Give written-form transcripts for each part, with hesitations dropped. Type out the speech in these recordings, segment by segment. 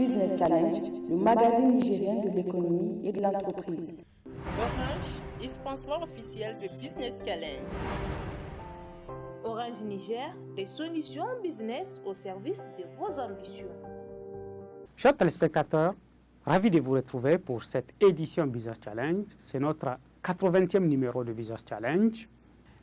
Business Challenge, le magazine nigérien de l'économie et de l'entreprise. Orange est sponsor officiel de Business Challenge. Orange Niger, des solutions business au service de vos ambitions. Chers téléspectateurs, ravi de vous retrouver pour cette édition Business Challenge. C'est notre 80e numéro de Business Challenge.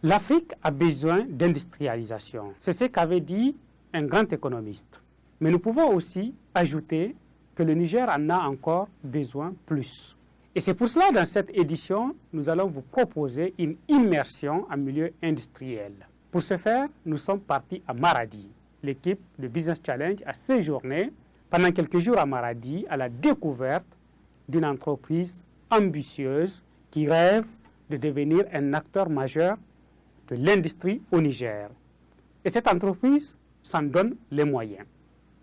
L'Afrique a besoin d'industrialisation. C'est ce qu'avait dit un grand économiste. Mais nous pouvons aussi ajouter que le Niger en a encore besoin plus. Et c'est pour cela, dans cette édition, nous allons vous proposer une immersion en milieu industriel. Pour ce faire, nous sommes partis à Maradi. L'équipe de Business Challenge a séjourné pendant quelques jours à Maradi à la découverte d'une entreprise ambitieuse qui rêve de devenir un acteur majeur de l'industrie au Niger. Et cette entreprise s'en donne les moyens.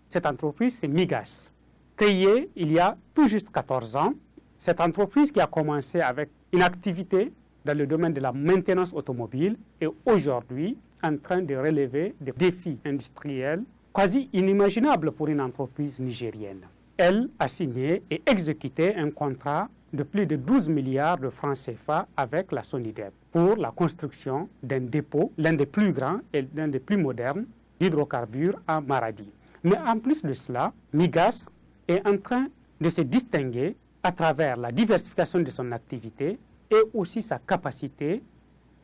Cette entreprise, c'est Migas. Créée il y a tout juste 14 ans, cette entreprise qui a commencé avec une activité dans le domaine de la maintenance automobile est aujourd'hui en train de relever des défis industriels quasi inimaginables pour une entreprise nigérienne. Elle a signé et exécuté un contrat de plus de 12 milliards de francs CFA avec la SONIDEP pour la construction d'un dépôt, l'un des plus grands et l'un des plus modernes d'hydrocarbures à Maradi. Mais en plus de cela, Migas est en train de se distinguer à travers la diversification de son activité et aussi sa capacité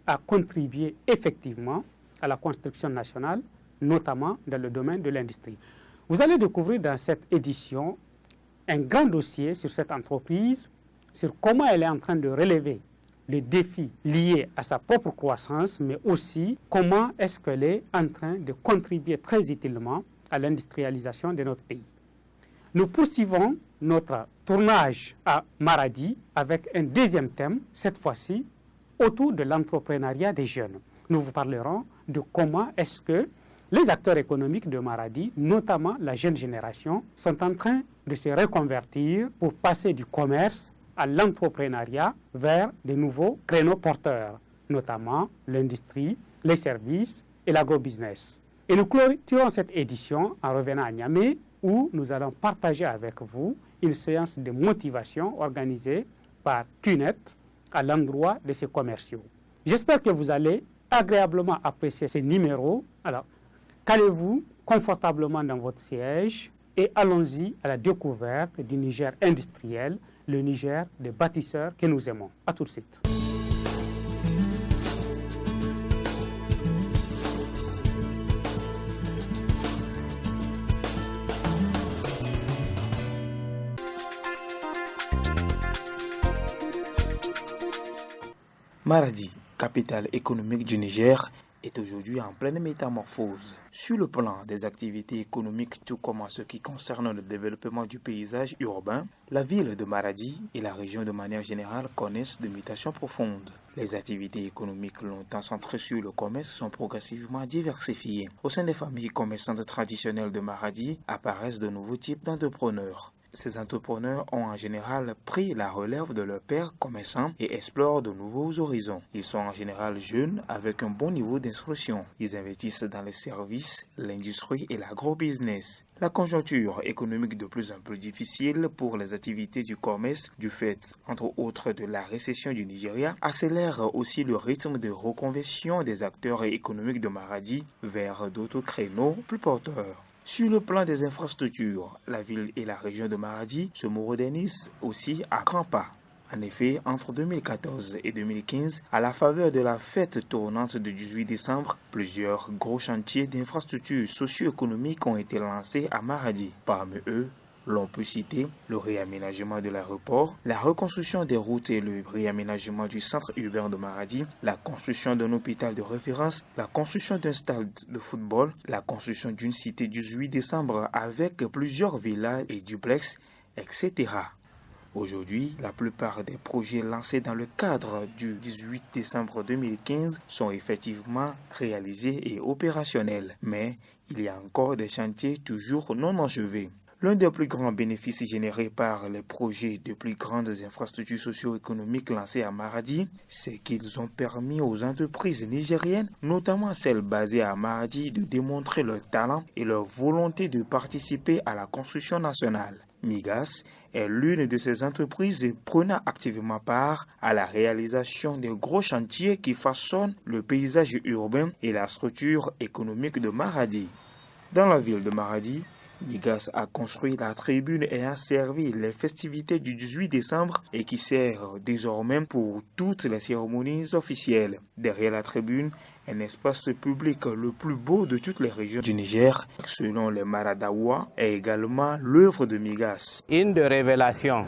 à contribuer effectivement à la construction nationale, notamment dans le domaine de l'industrie. Vous allez découvrir dans cette édition un grand dossier sur cette entreprise, sur comment elle est en train de relever les défis liés à sa propre croissance, mais aussi comment est-ce qu'elle est en train de contribuer très utilement à l'industrialisation de notre pays. Nous poursuivons notre tournage à Maradi avec un deuxième thème, cette fois-ci autour de l'entrepreneuriat des jeunes. Nous vous parlerons de comment est-ce que les acteurs économiques de Maradi, notamment la jeune génération, sont en train de se reconvertir pour passer du commerce à l'entrepreneuriat vers de nouveaux créneaux porteurs, notamment l'industrie, les services et l'agrobusiness. Et nous clôturons cette édition en revenant à Niamey, où nous allons partager avec vous une séance de motivation organisée par CUNET à l'endroit de ces commerciaux. J'espère que vous allez agréablement apprécier ces numéros. Alors, calez-vous confortablement dans votre siège et allons-y à la découverte du Niger industriel, le Niger des bâtisseurs que nous aimons. À tout de suite. Maradi, capitale économique du Niger, est aujourd'hui en pleine métamorphose. Sur le plan des activités économiques, tout comme en ce qui concerne le développement du paysage urbain, la ville de Maradi et la région de manière générale connaissent des mutations profondes. Les activités économiques longtemps centrées sur le commerce sont progressivement diversifiées. Au sein des familles commerçantes traditionnelles de Maradi apparaissent de nouveaux types d'entrepreneurs. Ces entrepreneurs ont en général pris la relève de leurs pères commerçants et explorent de nouveaux horizons. Ils sont en général jeunes avec un bon niveau d'instruction. Ils investissent dans les services, l'industrie et l'agrobusiness. La conjoncture économique de plus en plus difficile pour les activités du commerce, du fait, entre autres, de la récession du Nigeria, accélère aussi le rythme de reconversion des acteurs économiques de Maradi vers d'autres créneaux plus porteurs. Sur le plan des infrastructures, la ville et la région de Maradi se modernisent aussi à grands pas. En effet, entre 2014 et 2015, à la faveur de la fête tournante du 18 décembre, plusieurs gros chantiers d'infrastructures socio-économiques ont été lancés à Maradi. Parmi eux, l'on peut citer le réaménagement de l'aéroport, la reconstruction des routes et le réaménagement du centre urbain de Maradi, la construction d'un hôpital de référence, la construction d'un stade de football, la construction d'une cité du 18 décembre avec plusieurs villas et duplex, etc. Aujourd'hui, la plupart des projets lancés dans le cadre du 18 décembre 2015 sont effectivement réalisés et opérationnels, mais il y a encore des chantiers toujours non achevés. L'un des plus grands bénéfices générés par les projets de plus grandes infrastructures socio-économiques lancés à Maradi, c'est qu'ils ont permis aux entreprises nigériennes, notamment celles basées à Maradi, de démontrer leur talent et leur volonté de participer à la construction nationale. Migas est l'une de ces entreprises prenant activement part à la réalisation des gros chantiers qui façonnent le paysage urbain et la structure économique de Maradi. Dans la ville de Maradi, Migas a construit la tribune ayant servi les festivités du 18 décembre et qui sert désormais pour toutes les cérémonies officielles. Derrière la tribune, un espace public le plus beau de toutes les régions du Niger, selon les Maradawa, est également l'œuvre de Migas. Une des révélations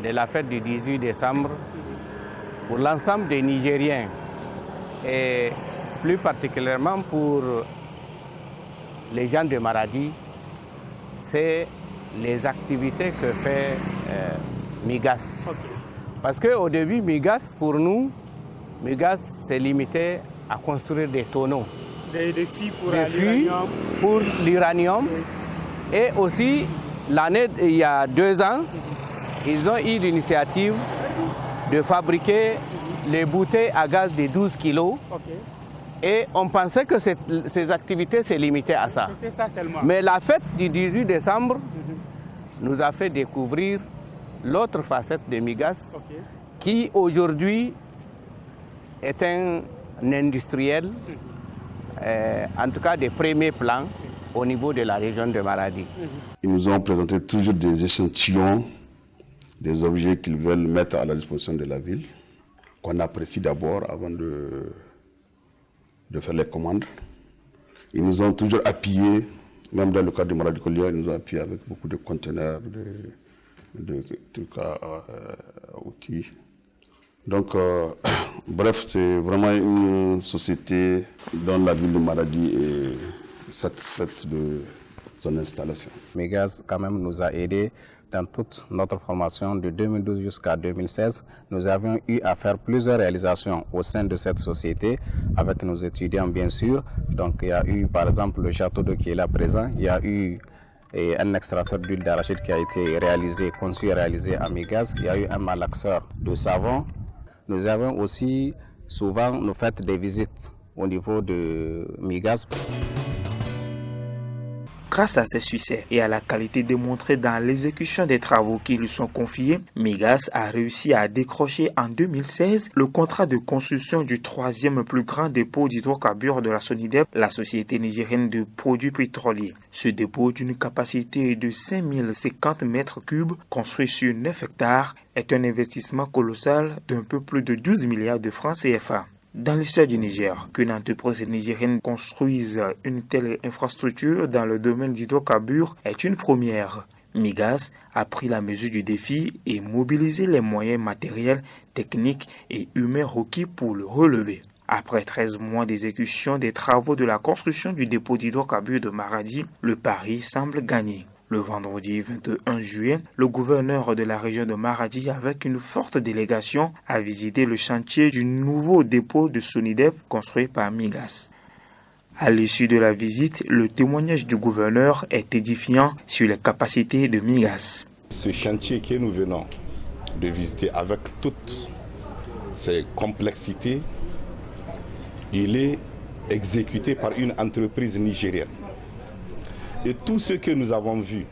de la fête du 18 décembre pour l'ensemble des Nigériens et plus particulièrement pour les gens de Maradi, c'est les activités que fait Migas. Parce qu'au début, Migas, pour nous, Migas s'est limité à construire des tonneaux. Des fûts pour l'uranium. Et aussi, il y a 2 ans, ils ont eu l'initiative de fabriquer les bouteilles à gaz de 12 kilos. Et on pensait que ces activités se limitaient à ça. Mais la fête du 18 décembre nous a fait découvrir l'autre facette de Migas, qui aujourd'hui est un industriel, en tout cas des premiers plans au niveau de la région de Maradi. Ils nous ont présenté toujours des échantillons, des objets qu'ils veulent mettre à la disposition de la ville, qu'on apprécie d'abord avant de faire les commandes. Ils nous ont toujours appuyés, même dans le cadre du Maradi Collieure, ils nous ont appuyés avec beaucoup de conteneurs, de trucs à outils. Donc, bref, c'est vraiment une société dont la ville de Maradi est satisfaite de son installation. Migas, quand même, nous a aidés dans toute notre formation de 2012 jusqu'à 2016. Nous avions eu à faire plusieurs réalisations au sein de cette société avec nos étudiants, bien sûr. Donc, il y a eu, par exemple, le château d'eau qui est là présent. Il y a eu un extracteur d'huile d'arachide qui a été conçu et réalisé à Migas. Il y a eu un malaxeur de savon. Nous avons aussi, souvent, nous fait des visites au niveau de Migas. Grâce à ses succès et à la qualité démontrée dans l'exécution des travaux qui lui sont confiés, Migas a réussi à décrocher en 2016 le contrat de construction du 3e plus grand dépôt d'hydrocarbures de la SONIDEP, la société nigérienne de produits pétroliers. Ce dépôt d'une capacité de 5050 mètres cubes, construit sur 9 hectares, est un investissement colossal d'un peu plus de 12 milliards de francs CFA. Dans l'histoire du Niger, qu'une entreprise nigérienne construise une telle infrastructure dans le domaine d'hydrocarbures est une première. Migas a pris la mesure du défi et mobilisé les moyens matériels, techniques et humains requis pour le relever. Après 13 mois d'exécution des travaux de la construction du dépôt d'hydrocarbures de Maradi, le pari semble gagné. Le vendredi 21 juillet, le gouverneur de la région de Maradi, avec une forte délégation, a visité le chantier du nouveau dépôt de SONIDEP construit par Migas. À l'issue de la visite, le témoignage du gouverneur est édifiant sur les capacités de Migas. Ce chantier que nous venons de visiter avec toutes ses complexités, il est exécuté par une entreprise nigérienne. Et tout ce que nous avons vu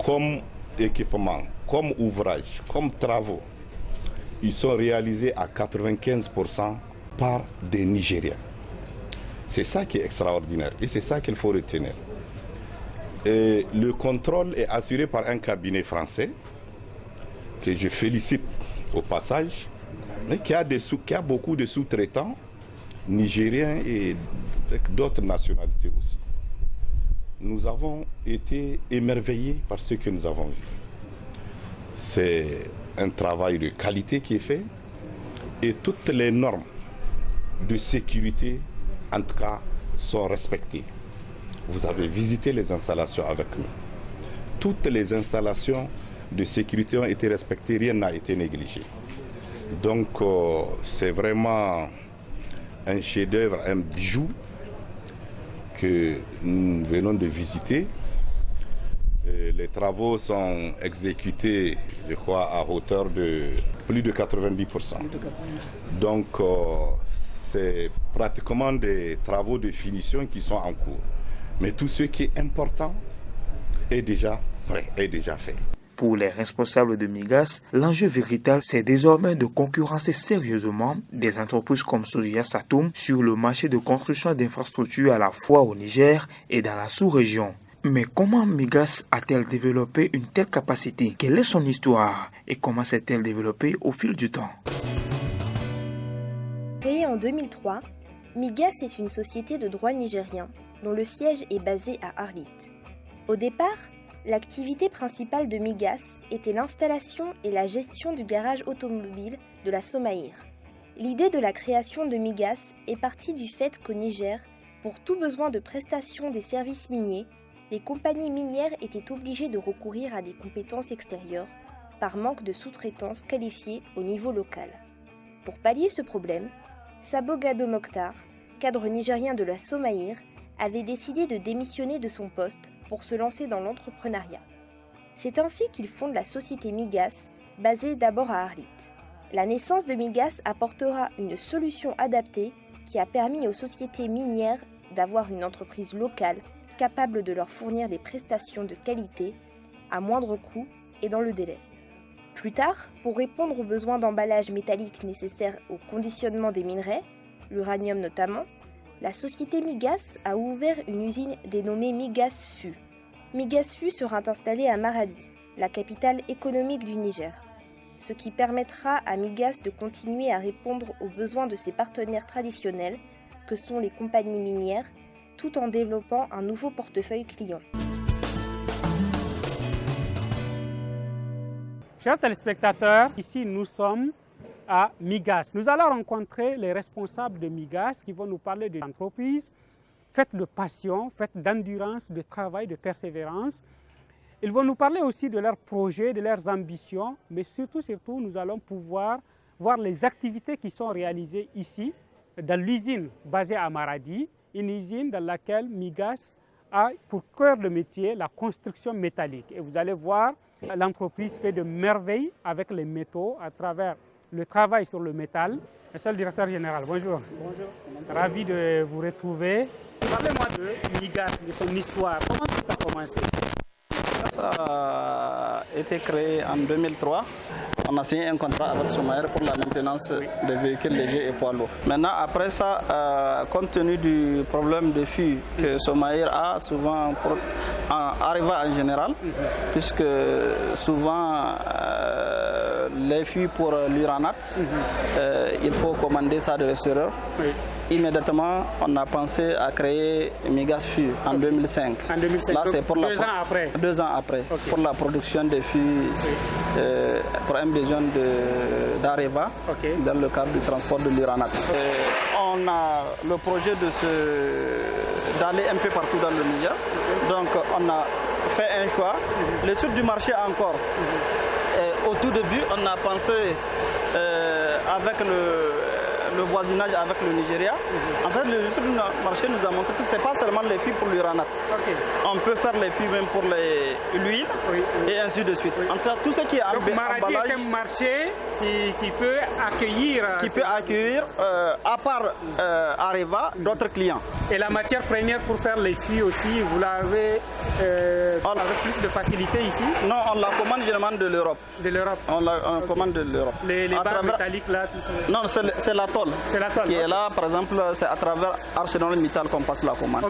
comme équipement, comme ouvrage, comme travaux, ils sont réalisés à 95% par des Nigériens. C'est ça qui est extraordinaire et c'est ça qu'il faut retenir. Et le contrôle est assuré par un cabinet français que je félicite au passage, mais qui a beaucoup de sous-traitants nigériens et d'autres nationalités aussi. Nous avons été émerveillés par ce que nous avons vu. C'est un travail de qualité qui est fait et toutes les normes de sécurité, en tout cas, sont respectées. Vous avez visité les installations avec nous. Toutes les installations de sécurité ont été respectées, rien n'a été négligé. Donc, c'est vraiment un chef-d'œuvre, un bijou que nous venons de visiter. Les travaux sont exécutés, je crois, à hauteur de plus de 90%. Donc, c'est pratiquement des travaux de finition qui sont en cours. Mais tout ce qui est important est déjà prêt, est déjà fait. Pour les responsables de Migas, l'enjeu véritable, c'est désormais de concurrencer sérieusement des entreprises comme Sojia Satoum sur le marché de construction d'infrastructures à la fois au Niger et dans la sous-région. Mais comment Migas a-t-elle développé une telle capacité? Quelle est son histoire et comment s'est-elle développée au fil du temps? Créée en 2003, Migas est une société de droit nigérien dont le siège est basé à Arlit. Au départ, l'activité principale de Migas était l'installation et la gestion du garage automobile de la Somaïr. L'idée de la création de Migas est partie du fait qu'au Niger, pour tout besoin de prestation des services miniers, les compagnies minières étaient obligées de recourir à des compétences extérieures par manque de sous-traitance qualifiée au niveau local. Pour pallier ce problème, Sabo Gado Mokhtar, cadre nigérien de la Somaïr, avait décidé de démissionner de son poste pour se lancer dans l'entrepreneuriat. C'est ainsi qu'il fonde la société Migas, basée d'abord à Arlit. La naissance de Migas apportera une solution adaptée qui a permis aux sociétés minières d'avoir une entreprise locale capable de leur fournir des prestations de qualité à moindre coût et dans le délai. Plus tard, pour répondre aux besoins d'emballage métallique nécessaires au conditionnement des minerais, l'uranium notamment, la société Migas a ouvert une usine dénommée Migas FU. Migas FU sera installée à Maradi, la capitale économique du Niger, ce qui permettra à Migas de continuer à répondre aux besoins de ses partenaires traditionnels, que sont les compagnies minières, tout en développant un nouveau portefeuille client. Chers téléspectateurs, ici nous sommes à Migas. Nous allons rencontrer les responsables de Migas qui vont nous parler de l'entreprise, faite de passion, faite d'endurance, de travail, de persévérance. Ils vont nous parler aussi de leurs projets, de leurs ambitions, mais surtout, nous allons pouvoir voir les activités qui sont réalisées ici, dans l'usine basée à Maradi, une usine dans laquelle Migas a pour cœur de métier la construction métallique. Et vous allez voir, l'entreprise fait de merveilles avec les métaux à travers le travail sur le métal. Monsieur le directeur général, bonjour. Bonjour. Ravi de vous retrouver. Parlez-moi de Migas, de son histoire. Comment tout a commencé? Ça a été créé en 2003. On a signé un contrat avec Somaïr pour la maintenance des véhicules légers et poids lourds. Maintenant, après ça, compte tenu du problème de fuite que Somaïr a souvent arrivé en général, puisque souvent les fuites pour l'uranate, il faut commander ça de l'extérieur. Immédiatement, on a pensé à créer Migas FU en 2005. En 2005, là, c'est pour 2 ans après. 2 ans après, pour la production des fûts, pour un besoin d'Areva, dans le cadre du transport de l'uranate. On a le projet d'aller un peu partout dans le Niger. Donc, on a fait un choix. L'étude du marché encore. Au tout début, on a pensé avec le voisinage avec le Nigeria. En fait, l'étude du marché nous a montré que ce n'est pas seulement les fûts pour l'uranate. On peut faire les fûts même pour l'huile et ainsi de suite. En tout cas, tout ce qui est emballage. Maradi est un marché qui peut accueillir. Qui peut accueillir, à part Areva, d'autres clients. Et la matière première pour faire les fûts aussi, vous l'avez avec plus de facilité ici? Non, on la commande généralement de l'Europe. De l'Europe? On commande de l'Europe. Les barres métalliques là? Non, c'est la tôle. C'est la tôle. Qui est là, par exemple, c'est à travers ArcelorMittal qu'on passe la commande.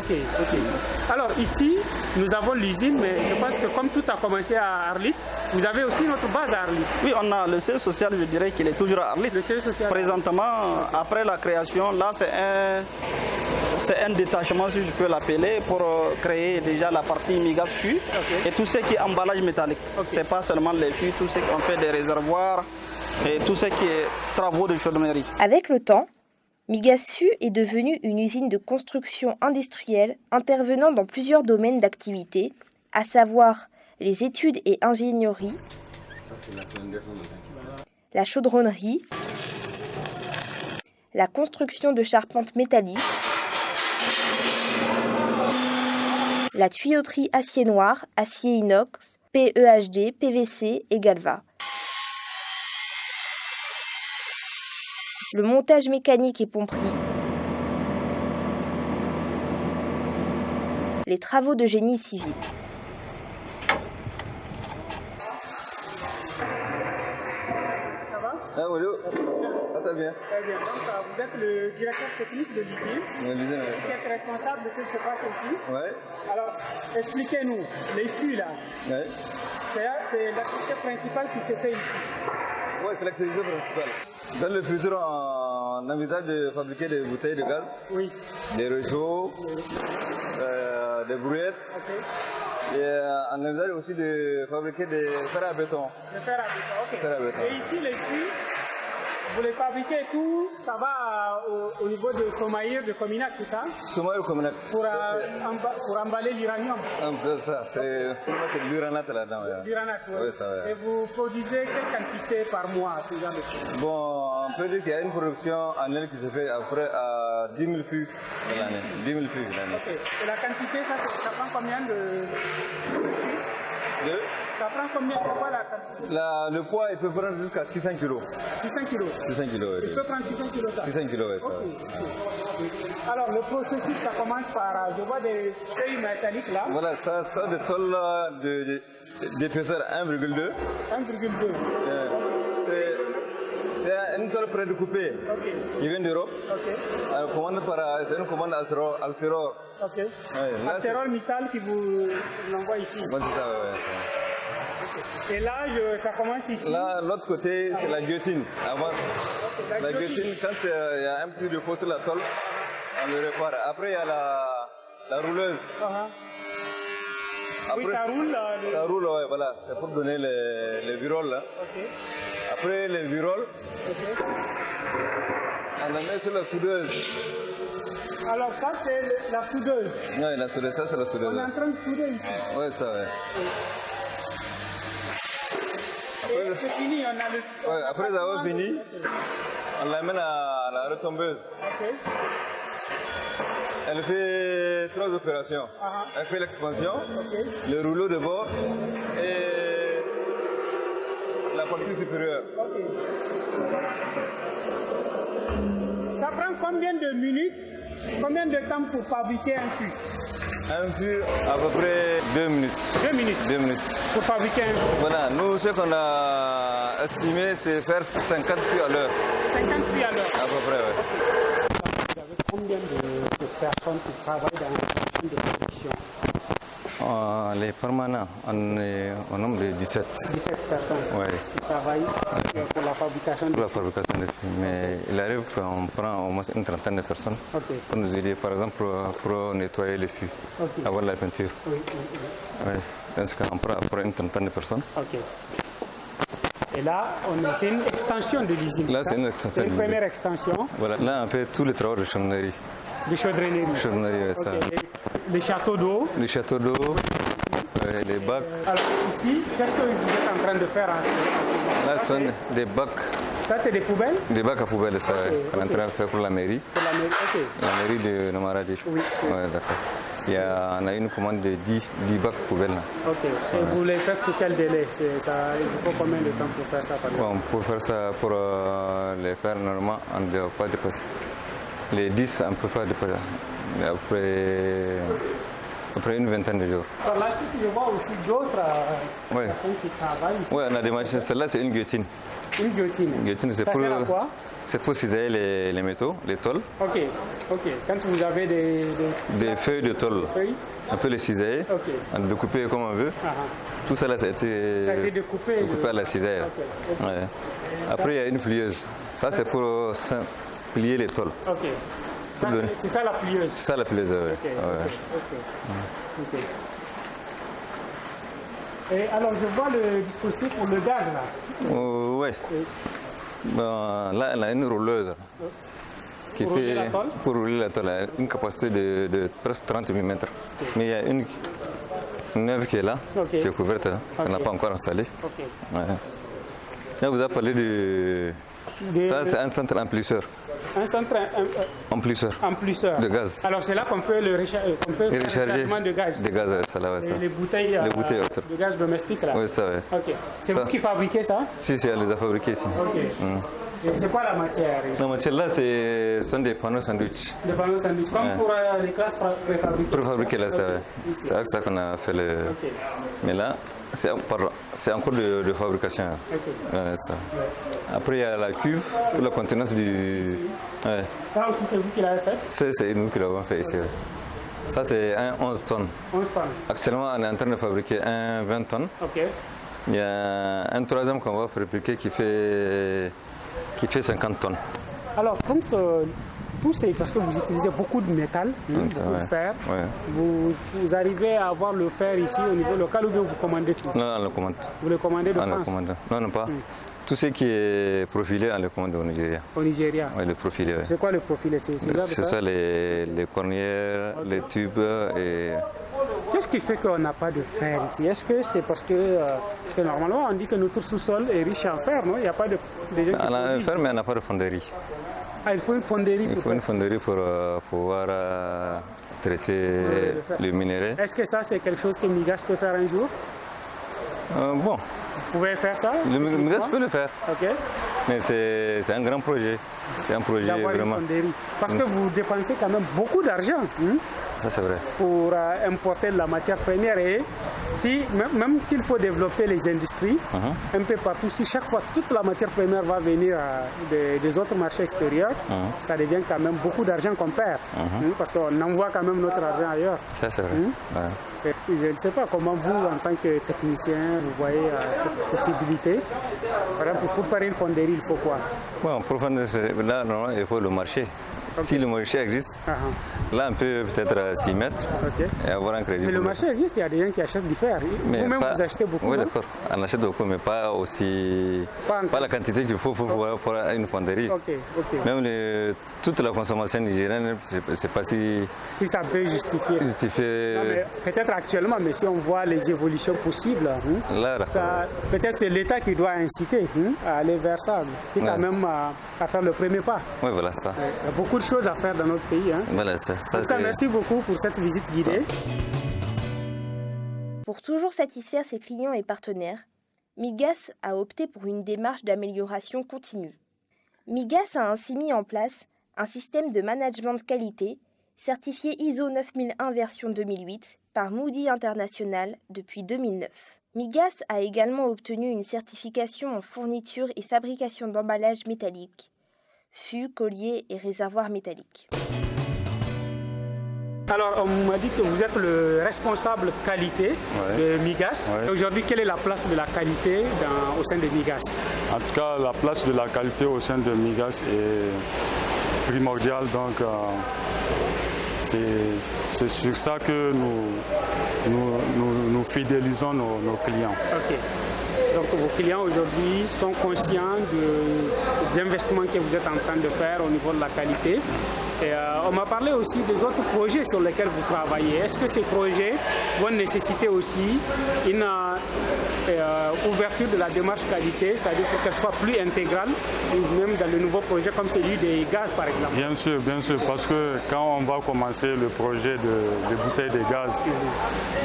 Alors ici, nous avons l'usine, mais je pense que comme tout a commencé à Arlit, vous avez aussi notre base à Arlit. Oui, on a le siège social, je dirais qu'il est toujours à Arlit. Le siège social. Présentement, après la création, là c'est un détachement, si je peux l'appeler, pour créer déjà la partie Migas FU et tout ce qui est emballage métallique. C'est pas seulement les fûts, tout ce qu'on fait des réservoirs et tout ce qui est travaux de chaudronnerie. Avec le temps, Migas FU est devenue une usine de construction industrielle intervenant dans plusieurs domaines d'activité, à savoir les études et ingénierie, la chaudronnerie, la construction de charpentes métalliques, la tuyauterie acier noir, acier inox, PEHD, PVC et Galva. Le montage mécanique et pomperie. Les travaux de génie civil. Ah, bonjour. Ah, ça bien. Très bien. Donc, vous êtes le directeur technique de l'usine. Oui, l'usine, oui. Qui est responsable de ce qui se passe ici. Oui. Alors, expliquez-nous, les fûts là. Oui. C'est l'activité principale qui se fait ici. Oui, c'est l'activité principale. Dans le futur, on envisage de fabriquer des bouteilles de gaz, oui, des réchauds, des brouillettes. Okay. Et on envisage aussi de fabriquer des fers à béton. Des fers à béton, ok. Fer à béton. Et ici, les fûts, vous les fabriquez et tout, ça va au niveau de Somaïr, de Cominac, tout ça? Somaïr, Cominac. Pour emballer l'uranium. C'est ça, c'est l'uranate là-dedans. L'uranate, oui. Oui, ça va. Et vous produisez quelle quantité par mois, ce genre de choses? Bon, on peut dire qu'il y a une production annuelle qui se fait à 10 000 fûts de l'année. 10 000 fûts de l'année. Ok. Et la quantité, ça prend combien de fûts? Ça prend combien? Pourquoi la quantité? Le poids, il peut prendre jusqu'à 600 kg. 600 kg. 600 kg, oui. Il peut prendre 600 kg ça? 600 kg, oui. Okay. Alors, le processus, ça commence par, je vois des feuilles métalliques là. Voilà, ça des tôles d'épaisseur 1,2. 1,2. C'est une tôle prédécoupée qui vient d'Europe. C'est une commande Alciror. Ok. Alciror Mittal qui vous l'envoie ici. Bon, c'est ça, oui. Et là, ça commence ici. Là, l'autre côté, c'est la guillotine. Avant, la guillotine, quand il y a un peu de faux sur la tôle, on le répare. Après, il y a la rouleuse. Après, oui, ça roule. Ça roule, ouais, voilà. C'est pour donner les viroles. Là. Après les viroles, on la met sur la soudeuse. Alors ça, c'est la soudeuse. Oui, la soudeuse, ça c'est la soudeuse. On est en train de souder ici. Oui, ça, ouais. Et c'est fini, on a le... Ouais, après avoir fini, on l'amène à la retombeuse. Elle fait 3 opérations. Elle fait l'expansion, le rouleau de bord et la partie supérieure. Ça prend combien de minutes, combien de temps pour fabriquer un fût? Un fût, à peu près 2 minutes. 2 minutes? 2 minutes. Pour fabriquer un fût? Voilà, nous, ce qu'on a estimé, c'est faire 50 fûts à l'heure. 50 fûts à l'heure? À peu près, oui. Vous avez combien de personnes qui travaillent dans la machine de production? Les permanents, on est au nombre de 17. 17 personnes qui travaillent pour la fabrication des fûts. Mais il arrive qu'on prend au moins une trentaine de personnes pour nous aider, par exemple, pour nettoyer les fûts, avoir la peinture. Dans ce cas, on prend une trentaine de personnes. Et là, c'est une extension de l'usine. Là, c'est une extension. C'est une première extension. Voilà, là, on fait tous les travaux de chaudronnerie. De chaudronnerie. Chaudronnerie, ça. Les châteaux d'eau. Les châteaux d'eau, les bacs. Alors ici, qu'est-ce que vous êtes en train de faire? Là, ce sont des bacs. Ça, c'est des poubelles? Des bacs à poubelles, ça. On est en train de faire pour la mairie. Pour la mairie, La mairie de Namaradi. Oui. Ouais, d'accord. On a une commande de 10 bacs poubelles. Et vous les faites sous quel délai? Il faut combien de temps pour faire ça? Pour faire ça, pour les faire normalement, on ne doit pas dépasser. Les 10, on ne peut pas dépasser. Après une vingtaine de jours. Alors là, je vois aussi d'autres personnes qui travaillent. Oui, on a des machines. Celle-là, c'est une guillotine. Une guillotine. C'est pour, sert à quoi? C'est pour cisailler les métaux, les tôles. Ok. Quand vous avez des feuilles de tôle, on peut les cisailler, on les découper comme on veut. Tout ça, là, ça a été découpé à la cisaille. Après, il y a une plieuse. Ça, c'est pour plier les tôles. C'est ça la plieuse? C'est ça la plieuse, oui. Et alors, je vois le dispositif pour le gaz, là. Oui. Là, elle a une rouleuse qui fait pour rouler la tôle, une capacité de presque 30 mm. Mais il y a une neuve qui est là, qui est couverte, qu'on n'a pas encore installée. Là, vous avez parlé Ça, c'est un centre amplisseur. Un centre amplisseur de gaz. Alors c'est là qu'on peut le recharger de gaz. De gaz, ça là, ouais, ça. Les bouteilles de gaz domestique là. Oui, ça, ouais. Ok. C'est vous qui fabriquez ça? Si, on les a fabriqués ici. Ok. C'est quoi la matière? La matière là, ce sont des panneaux sandwich. Des panneaux sandwich, comme pour les classes préfabriquées. Préfabriquées là, c'est avec ça qu'on a fait le. Okay. Mais là, c'est en cours de fabrication. Okay. Ouais, ça. Ouais. Après, il y a la cuve pour la contenance du. Ouais. Ça aussi, c'est vous qui l'avez fait? C'est nous qui l'avons fait ici. Ouais. Ça, c'est un 11 tonnes. 11 tonnes. Actuellement, on est en train de fabriquer un 20 tonnes. Ok. Il y a un troisième qu'on va fabriquer qui fait 50 tonnes. Alors, quand tout c'est parce que vous utilisez beaucoup de métal, beaucoup de fer, vous arrivez à avoir le fer ici au niveau local ou bien vous commandez tout? Non, on le commande. Vous le commandez de France? Non, pas. Tout ce qui est profilé, on le commande au Nigeria. Au Nigeria? Oui, le profilé. Ouais. C'est quoi le profilé? C'est ça, les cornières, les tubes et... Qu'est-ce qui fait qu'on n'a pas de fer ici? Est-ce que c'est parce que normalement on dit que notre sous-sol est riche en fer, non? Il n'y a pas de gens qui on a le fer, mais on n'a pas de fonderie. Ah, il faut une fonderie pour une fonderie pour pouvoir traiter le minerai. Est-ce que ça, c'est quelque chose que Migas peut faire un jour? Bon. Vous pouvez faire ça? Le Migas peut le faire. Ok. Mais c'est un grand projet. C'est un projet vraiment. Parce que vous dépensez quand même beaucoup d'argent. Ça, c'est vrai. Pour importer de la matière première. Et même s'il faut développer les industries, un peu partout, si chaque fois toute la matière première va venir des autres marchés extérieurs, ça devient quand même beaucoup d'argent qu'on perd. Parce qu'on envoie quand même notre argent ailleurs. Ça, c'est vrai. Ouais. Je ne sais pas comment vous, en tant que technicien, vous voyez cette possibilité. Par exemple, pour faire une fonderie, il faut quoi? Bon, pour faire là, non, il faut le marché. Okay. Si le marché existe, là on peut peut-être s'y mettre et avoir un crédit. Mais le marché existe, il y a des gens qui achètent du fer. Vous-même, vous achetez beaucoup? Oui, d'accord. On achète beaucoup, mais pas aussi. Pas la quantité qu'il faut pour pouvoir faire une fonderie. Même toute la consommation nigérienne, je ne sais pas si ça peut justifier. Peut-être actuellement, mais si on voit les évolutions possibles, peut-être c'est l'État qui doit inciter à aller vers ça, et quand même à faire le premier pas. Oui, voilà ça. Il y a beaucoup de choses à faire dans notre pays. Voilà, ça merci beaucoup pour cette visite guidée. Pour toujours satisfaire ses clients et partenaires, Migas a opté pour une démarche d'amélioration continue. Migas a ainsi mis en place un système de management de qualité certifié ISO 9001 version 2008 par Moody International depuis 2009. Migas a également obtenu une certification en fourniture et fabrication d'emballages métalliques, fûts, colliers et réservoirs métalliques. Alors, on m'a dit que vous êtes le responsable qualité de Migas. Aujourd'hui, quelle est la place de la qualité au sein de Migas? En tout cas, la place de la qualité au sein de Migas est primordiale. Donc, c'est sur ça que nous fidélisons nos clients. Ok. Donc vos clients aujourd'hui sont conscients de l'investissement que vous êtes en train de faire au niveau de la qualité. Et on m'a parlé aussi des autres projets sur lesquels vous travaillez. Est-ce que ces projets vont nécessiter aussi une ouverture de la démarche qualité, c'est-à-dire pour qu'elle soit plus intégrale, même dans le nouveau projet comme celui des gaz par exemple? Bien sûr, parce que quand on va commencer le projet de bouteilles de gaz,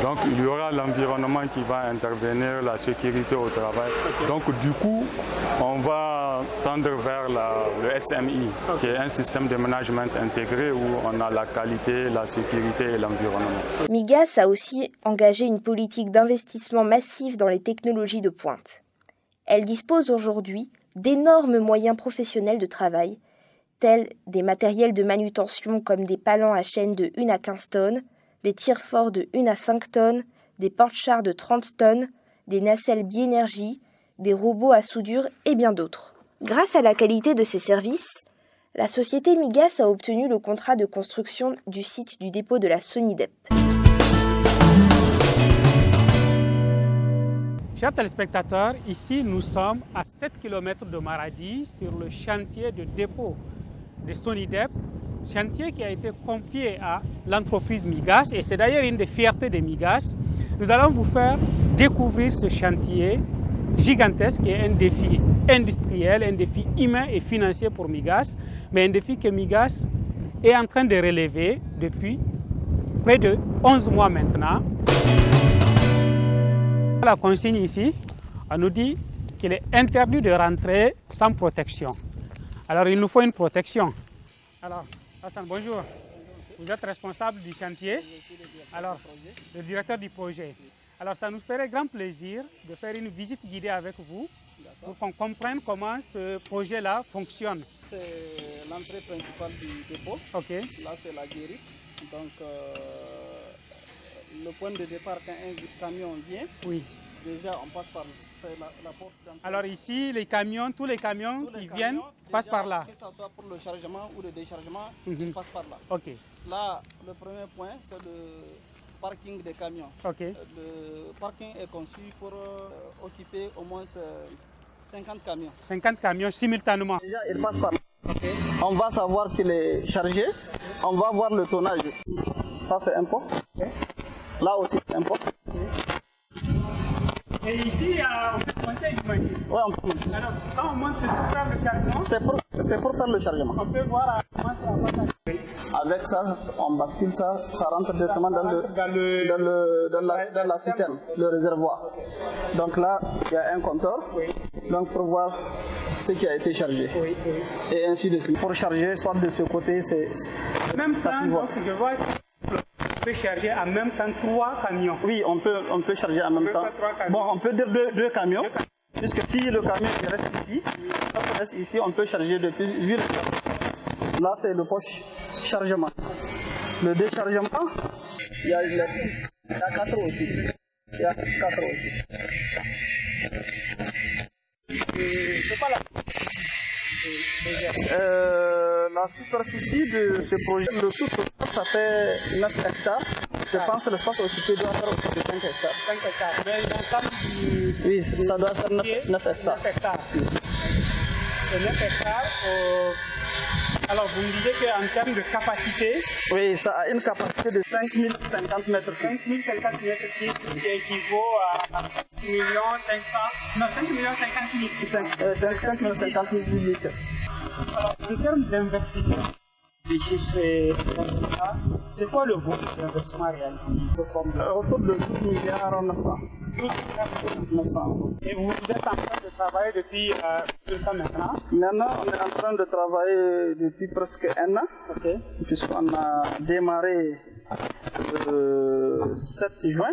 donc il y aura l'environnement qui va intervenir, la sécurité au travail. Donc du coup, on va tendre vers le SMI, qui est un système de management intégré où on a la qualité, la sécurité et l'environnement. Migas a aussi engagé une politique d'investissement massif dans les technologies de pointe. Elle dispose aujourd'hui d'énormes moyens professionnels de travail, tels des matériels de manutention comme des palans à chaîne de 1 à 15 tonnes, des tire-forts de 1 à 5 tonnes, des porte-chars de 30 tonnes, des nacelles biénergie, des robots à soudure et bien d'autres. Grâce à la qualité de ses services, la société Migas a obtenu le contrat de construction du site du dépôt de la SONIDEP. Chers téléspectateurs, ici nous sommes à 7 km de Maradi sur le chantier de dépôt de SONIDEP, chantier qui a été confié à l'entreprise Migas et c'est d'ailleurs une des fiertés de Migas. Nous allons vous faire découvrir ce chantier gigantesque et un défi industriel, un défi humain et financier pour Migas, mais un défi que Migas est en train de relever depuis près de 11 mois maintenant. La consigne ici, on nous dit qu'il est interdit de rentrer sans protection. Alors il nous faut une protection. Alors Hassan, bonjour. Vous êtes responsable du chantier, alors le directeur du projet. Alors ça nous ferait grand plaisir de faire une visite guidée avec vous pour qu'on comprenne comment ce projet-là fonctionne. C'est l'entrée principale du dépôt. Ok. Là c'est la guérite. Donc le point de départ quand un camion vient, oui. Déjà on passe par la porte d'entrée. Alors ici, les camions, tous les camions qui viennent passent par là. Que ce soit pour le chargement ou le déchargement, ils passent par là. Ok. Là, le premier point, c'est le parking des camions. Ok. Le parking est conçu pour occuper au moins 50 camions. 50 camions simultanément. Déjà, il passe par là. Okay. On va savoir qu'il est chargé. On va voir le tonnage. Ça, c'est un poste. Okay. Là aussi, c'est un poste. Okay. Et ici, on peut monter du maquis. Oui, on peut monter. Alors, quand on monte, c'est pour faire le chargement. C'est pour faire le chargement. On peut voir comment ça va passer. Avec ça, on bascule ça, ça rentre directement dans la citerne, le réservoir. Donc là, il y a un compteur, donc pour voir ce qui a été chargé. Et ainsi de suite. Pour charger, soit de ce côté, c'est même ça pivote. Je vois on peut charger en même temps 3 camions. Oui, on peut charger en même temps. Bon, on peut dire 2 camions, puisque si le camion reste ici, on peut charger depuis. Là, c'est le poche chargement. Le déchargement, il y a 4 aussi. Il y a 4 aussi. C'est pas la superficie de ce projet, le tout total, ça fait 9 hectares. Je pense que l'espace occupé doit faire autour de 5 hectares. 5 hectares. Mais l'ensemble du... Oui, ça doit faire 9 hectares. 9 hectares. Et 9 hectares, alors vous me disiez qu'en termes de capacité... Oui, ça a une capacité de 5050 mètres cubes. 5050 mètres cubes, qui équivaut à 5 millions 50 000 litres. Alors, en termes d'investissement, c'est quoi le volume d'investissement réalisé? Autour de 12 milliards 900. Et vous êtes en train de travailler depuis quel temps maintenant? Maintenant, on est en train de travailler depuis presque 1 an, puisqu'on a démarré le 7 juin.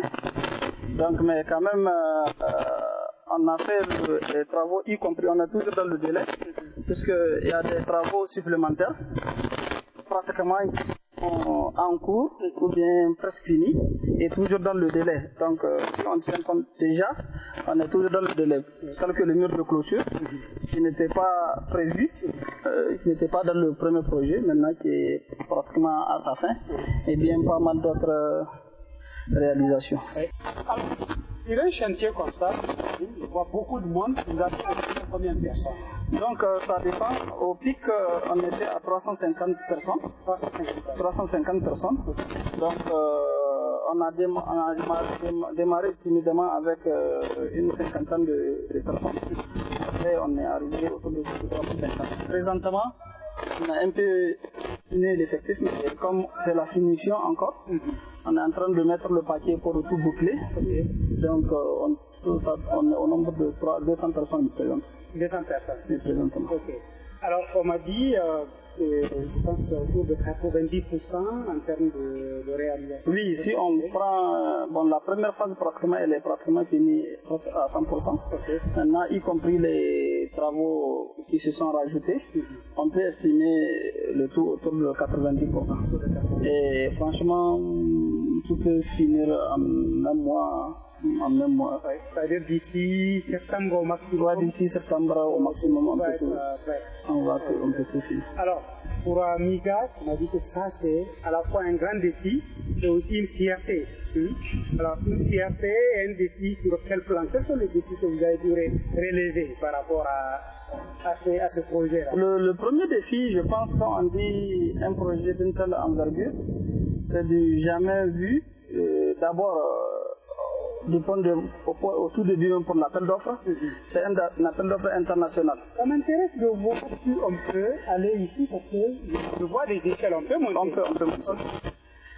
Donc, mais quand même, on a fait les travaux, y compris, on est toujours dans le délai, puisqu'il y a des travaux supplémentaires, pratiquement qui sont en cours ou bien presque finis, et toujours dans le délai. Donc, si on tient compte déjà, on est toujours dans le délai. Tel que le mur de clôture, qui n'était pas prévu, qui n'était pas dans le premier projet, maintenant qui est pratiquement à sa fin, et bien pas mal d'autres réalisations. Sur un chantier comme ça, il voit beaucoup de monde, vous avez combien de personnes? Donc ça dépend. Au pic, on était à 350 personnes. 350 personnes. Donc on a démarré timidement avec une cinquantaine de personnes. Après on est arrivé autour de 350. Présentement, on a un peu fini l'effectif, mais comme c'est la finition encore, on est en train de mettre le paquet pour tout boucler. Donc on est au nombre de 200 personnes présentes. 200 personnes. Oui, présentement. Alors on m'a dit, je pense autour de 90% en termes de réalisation. Oui, si on prend, bon, la première phase pratiquement, elle est pratiquement finie à 100%. Maintenant, y compris les travaux qui se sont rajoutés, on peut estimer le tout autour de 90%. Et franchement, tout peut finir en un mois. C'est-à-dire d'ici septembre au maximum. D'ici septembre au maximum, on peut tout finir. Alors, pour Migas, on a dit que ça c'est à la fois un grand défi et aussi une fierté. Alors, une fierté et un défi sur quel plan? Quels sont les défis que vous avez dû relever par rapport à ce projet-là? Le premier défi, je pense, quand on dit un projet d'une telle envergure, c'est du jamais vu. D'abord, au tout début même pour l'appel d'offres. C'est un appel d'offres international. Ça m'intéresse de voir si on peut aller ici parce que je vois des échelles, on peut monter. On peut monter.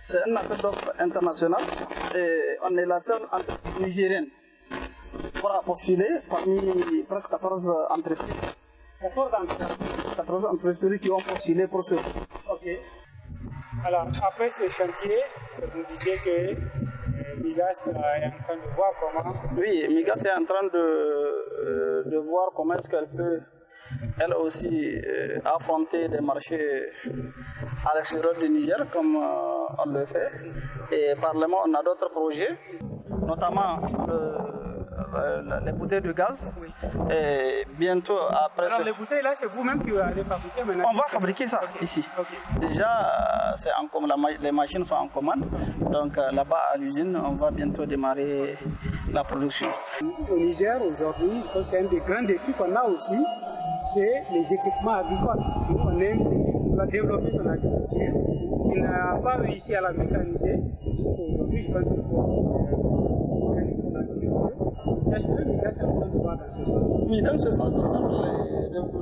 C'est un appel d'offres international et on est la seule entreprise nigérienne pour postuler parmi presque 14 entreprises. 14 entreprises qui ont postulé pour ce. Ok. Alors, après ce chantier, vous disiez que Migas est en train de voir comment... Oui, Migas est en train de voir comment est-ce qu'elle peut, elle aussi, affronter des marchés à l'extérieur du Niger, comme on le fait. Et parallèlement, on a d'autres projets, notamment les bouteilles de gaz. Et bientôt après. Alors les bouteilles là, c'est vous-même qui allez fabriquer maintenant? On va fabriquer ça ici. Déjà, les machines sont en commande. Donc là-bas à l'usine, on va bientôt démarrer la production. Au Niger aujourd'hui, je pense qu'un des grands défis qu'on a aussi, c'est les équipements agricoles. On est un pays qui doit développer son agriculture. Il n'a pas réussi à la mécaniser. Jusqu'à aujourd'hui, je pense qu'il faut. Est-ce que Migas est en train de voir dans ce sens? Oui, dans ce sens, par exemple,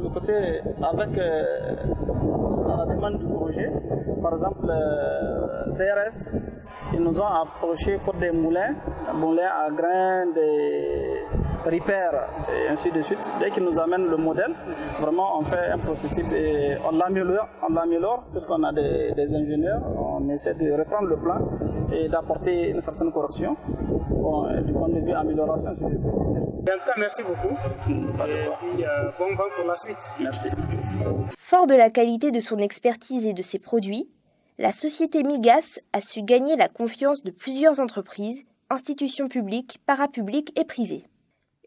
le côté avec la demande du projet, par exemple, CRS, ils nous ont approché pour des moulins à grains, des repères et ainsi de suite. Dès qu'ils nous amènent le modèle, vraiment on fait un prototype et on l'améliore puisqu'on a des ingénieurs, on essaie de reprendre le plan et d'apporter une certaine correction du point de vue amélioration. En tout cas, merci beaucoup. Et puis, bon vent pour la suite. Merci. Fort de la qualité de son expertise et de ses produits, la société Migas a su gagner la confiance de plusieurs entreprises, institutions publiques, parapubliques et privées.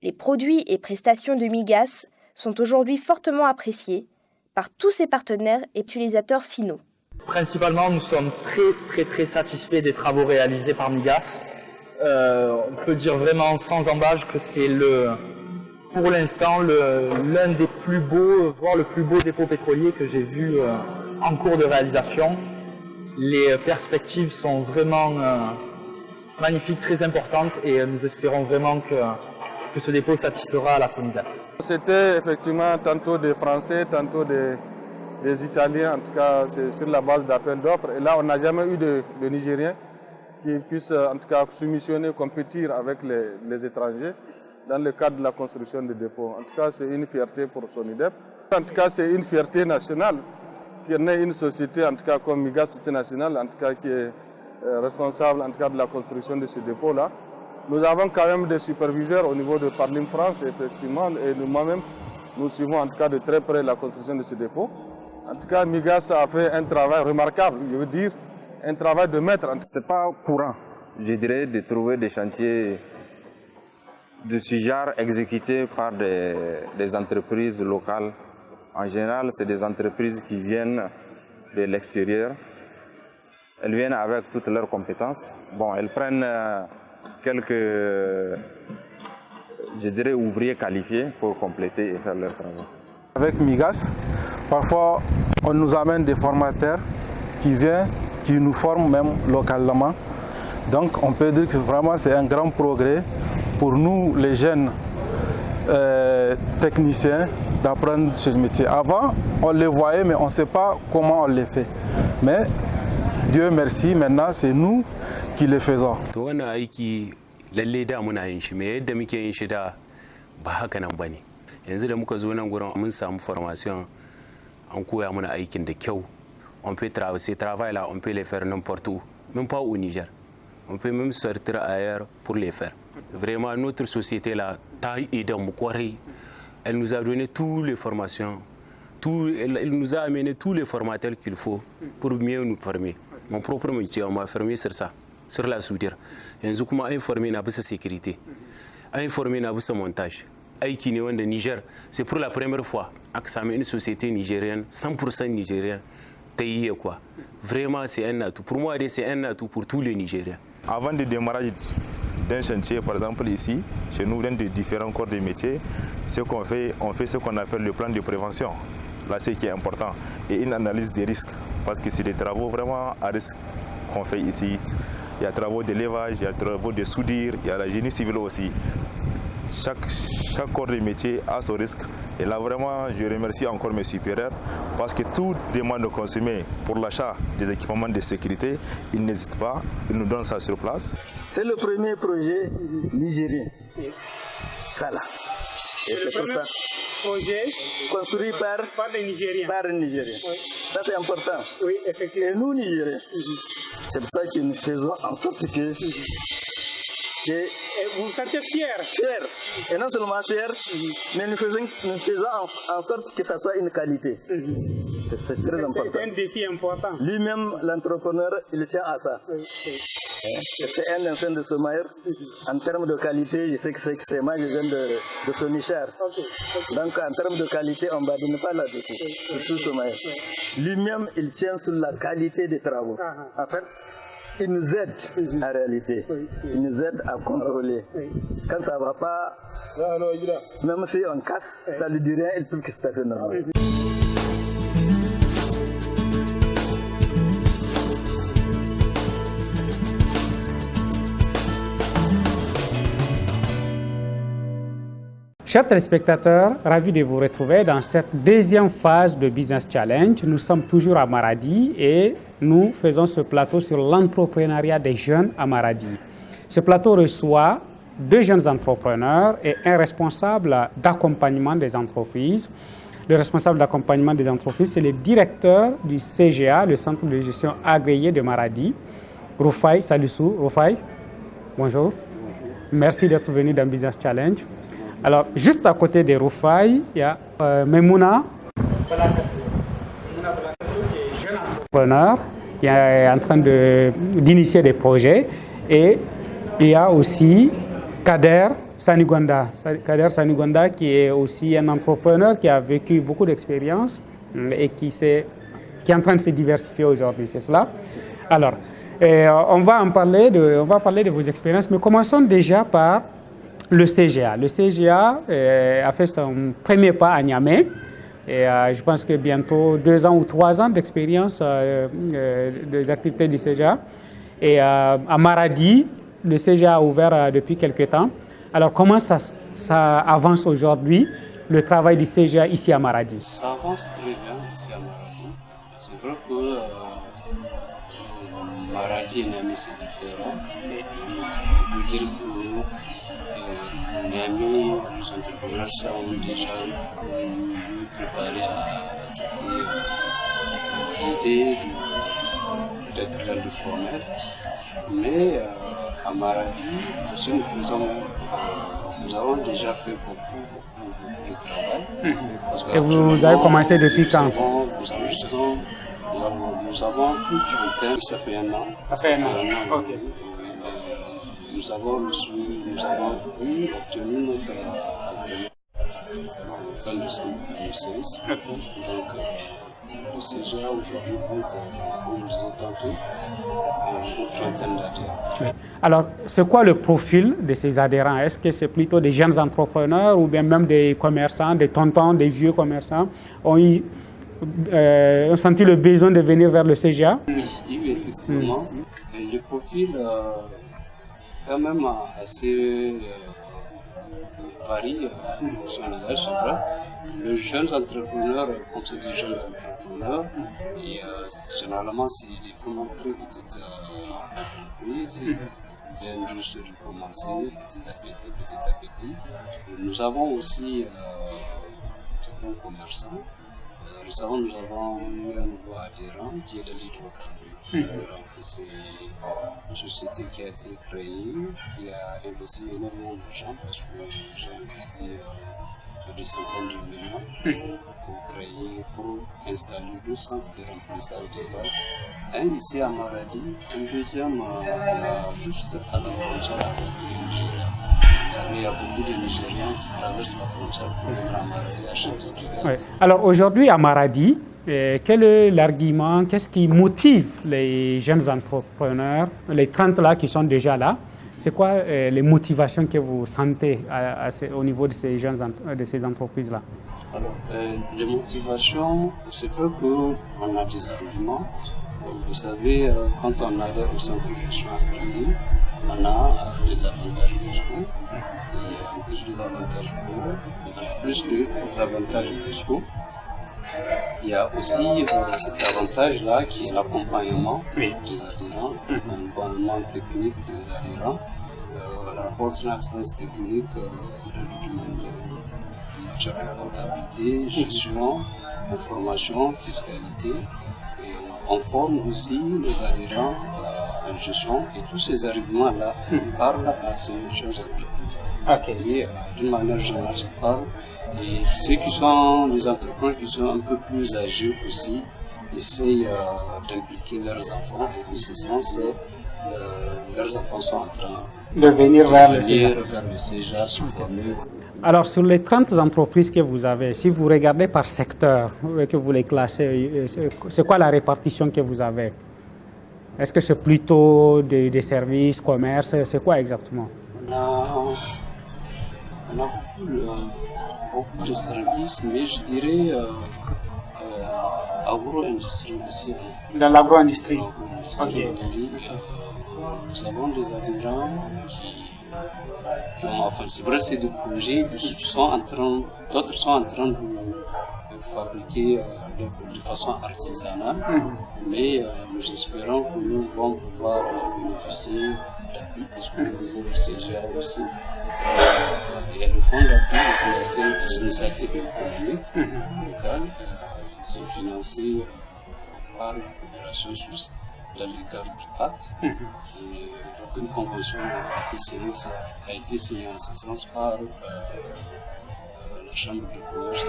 Les produits et prestations de Migas sont aujourd'hui fortement appréciés par tous ses partenaires et utilisateurs finaux. Principalement, nous sommes très satisfaits des travaux réalisés par Migas. On peut dire vraiment sans embâche que c'est pour l'instant l'un des plus beaux, voire le plus beau dépôt pétrolier que j'ai vu en cours de réalisation. Les perspectives sont vraiment magnifiques, très importantes et nous espérons vraiment que ce dépôt satisfera la Sonidep. C'était effectivement tantôt des Français, tantôt des Italiens, en tout cas c'est sur la base d'appel d'offres. Et là on n'a jamais eu de Nigériens qui puissent en tout cas soumissionner, compétir avec les étrangers dans le cadre de la construction des dépôts. En tout cas c'est une fierté pour Sonidep. En tout cas c'est une fierté nationale qu'il y ait une société en tout cas comme Migas Société Nationale en tout cas qui est responsable en tout cas de la construction de ce dépôt-là. Nous avons quand même des superviseurs au niveau de Parlim France, effectivement, et moi-même, nous suivons en tout cas de très près la construction de ce dépôt. En tout cas, Migas a fait un travail remarquable, je veux dire, un travail de maître. Ce n'est pas courant, je dirais, de trouver des chantiers de ce genre exécutés par des entreprises locales. En général, c'est des entreprises qui viennent de l'extérieur. Elles viennent avec toutes leurs compétences. Bon, elles prennent quelques, je dirais, ouvriers qualifiés pour compléter et faire leur travail. Avec Migas, parfois on nous amène des formateurs qui viennent, qui nous forment même localement. Donc on peut dire que vraiment c'est un grand progrès pour nous les jeunes techniciens d'apprendre ce métier. Avant on les voyait mais on ne sait pas comment on les fait. Mais Dieu merci, maintenant c'est nous qui les faisons. Wannan aiki lalle da muna yin shi, me yadda muke yin shi da ba haka nan bane. Yanzu da muka zo nan gurin mun samu formation, an koya mana aikin da kyau. On peut ces travail-là, on peut les faire n'importe où, même pas au Niger. On peut même sortir ailleurs pour les faire. Vraiment, notre société là, elle nous a donné toutes les formations, elle nous a amené tous les formateurs qu'il faut pour mieux nous former. Mon propre métier, on m'a formé sur ça, sur la soudure. Yanzu kuma an formé na bisa sécurité, an formé na bisa montage. Aiki ne wanda Niger, c'est pour la première fois aka samu une société nigérienne, 100% nigérienne, ta yi quoi. Vraiment, c'est un atout. Pour moi, c'est un atout pour tous les Nigériens. Avant le démarrage d'un chantier, par exemple ici, chez nous, dans de différents corps de métiers, ce qu'on fait, on fait ce qu'on appelle le plan de prévention. Là, c'est ce qui est important. Et une analyse des risques. Parce que c'est des travaux vraiment à risque qu'on fait ici. il y a travaux d'élevage, il y a travaux de soudure, il y a la génie civil aussi. Chaque corps de métier a son risque. Et là vraiment, je remercie encore mes supérieurs parce que tout demande de consommer pour l'achat des équipements de sécurité, ils n'hésitent pas, ils nous donnent ça sur place. C'est le premier projet nigérien. Ça là. Et c'est pour ça. Projet construit par les Nigériens. Oui. Ça c'est important. Oui, effectivement. Et nous Nigériens, c'est pour ça que nous faisons en sorte que et vous vous sentez fier. Et non seulement fier, mais nous faisons en sorte que ça soit une qualité. C'est très important. C'est un défi important. Lui-même, l'entrepreneur, il tient à ça. C'est un ancien de Somaïr. En termes de qualité, je sais que c'est moi, je viens de Sonichar. Donc en termes de qualité, on ne badine pas là-dessus. Surtout Somaïr. Lui-même, il tient sur la qualité des travaux. En fait, il nous aide en réalité. Il nous aide à contrôler. Quand ça ne va pas, même si on casse, ça ne lui dit rien, il trouve que c'est tout à fait normal. Chers téléspectateurs, ravi de vous retrouver dans cette deuxième phase de Business Challenge. Nous sommes toujours à Maradi et nous faisons ce plateau sur l'entrepreneuriat des jeunes à Maradi. Ce plateau reçoit 2 jeunes entrepreneurs et un responsable d'accompagnement des entreprises. Le responsable d'accompagnement des entreprises, c'est le directeur du CGA, le Centre de gestion agréé de Maradi, Rufai Salissou. Rufai, bonjour. Merci d'être venu dans Business Challenge. Alors, juste à côté de Rufai, il y a Memouna, qui est jeune entrepreneur, qui est en train d'initier des projets. Et il y a aussi Kader Sanigwanda. Kader Sanigwanda, qui est aussi un entrepreneur qui a vécu beaucoup d'expérience et qui est en train de se diversifier aujourd'hui, c'est cela? Alors, on va parler de vos expériences, mais commençons déjà par le CGA. Le CGA a fait son premier pas à Niamey. Et je pense que bientôt 2 ans ou 3 ans d'expérience des activités du CGA. Et à Maradi, le CGA a ouvert depuis quelques temps. Alors comment ça avance aujourd'hui, le travail du CGA ici à Maradi? Ça avance très bien ici à Maradi. C'est vrai que Maradi et Niamey c'est différent. Je veux dire que Niamey, les entrepreneurs sont déjà préparés à cette idée d'être dans le formel. Mais à Maradi, ce que nous avons déjà fait beaucoup de travail. Et vous avez commencé depuis quand? Nous avons plus de temps, ça fait 1 an. Ça fait 1 an, ok. Nous avons obtenu notre fin décembre 2016. Donc, le CGA aujourd'hui compte, comme je disais tantôt, une trentaine d'adhérents. Alors, c'est quoi le profil de ces adhérents? Est-ce que c'est plutôt des jeunes entrepreneurs ou bien même des commerçants, des tontons, des vieux commerçants ont senti le besoin de venir vers le CGA? Oui, effectivement. Le profil quand même assez varie au Sénégal, c'est vrai. Les jeunes entrepreneurs, comme c'est des jeunes entrepreneurs, et généralement c'est des très petites entreprises, viennent juste de commencer petit à petit. Nous avons aussi des bons commerçants. Récemment, nous avons eu un nouveau adhérent qui est de l'hydrocarbure. C'est une société qui a été créée, qui a investi énormément d'argent parce que j'ai investi des centaines de millions pour installer 2 centres de remplissage de base. Un ici à Maradi, un deuxième juste à la frontière avec le Nigeria. Vous savez, il y a beaucoup de Nigériens qui traversent la frontière pour venir à Maradi acheter du gaz. Ouais. Alors aujourd'hui à Maradi, quel est l'argument, qu'est-ce qui motive les jeunes entrepreneurs, les 30 là qui sont déjà là? C'est quoi les motivations que vous sentez au niveau de ces jeunes de ces entreprises-là? Alors, les motivations, c'est peu qu'on a des arguments, Vous savez, quand on adhère au centre de soins agréés, on a des avantages fiscaux, en plus des avantages fiscaux, en plus des avantages fiscaux. Il y a aussi cet avantage-là qui est l'accompagnement des adhérents, l'accompagnement technique des adhérents, la coordination technique du domaine de matière de comptabilité, gestion, information, fiscalité. Et on forme aussi les adhérents en gestion et tous ces arguments-là parlent à ces choses. Et d'une manière générale, ça parle. Et ceux qui sont des entrepreneurs qui sont un peu plus âgés aussi essayent d'impliquer leurs enfants et en ce sens, leurs enfants sont en train de venir vers le CEJA. Alors, sur les 30 entreprises que vous avez, si vous regardez par secteur, que vous les classez, c'est quoi la répartition que vous avez? Est-ce que c'est plutôt des services, commerce, c'est quoi exactement? On a beaucoup de services, mais je dirais agro-industrie aussi. Dans l'agro-industrie. Nous avons des adhérents qui ont, enfin, c'est vrai, c'est des projets qui sont en train, d'autres sont en train de fabriquer de façon artisanale, mais nous espérons que nous allons pouvoir bénéficier d'appui, parce que au niveau du CGA aussi, il y a le fonds d'appui des initiatives économiques locales qui sont financées par la Fédération suisse dans le cadre du pacte. Donc une convention a été signée en ce sens par la Chambre de commerce,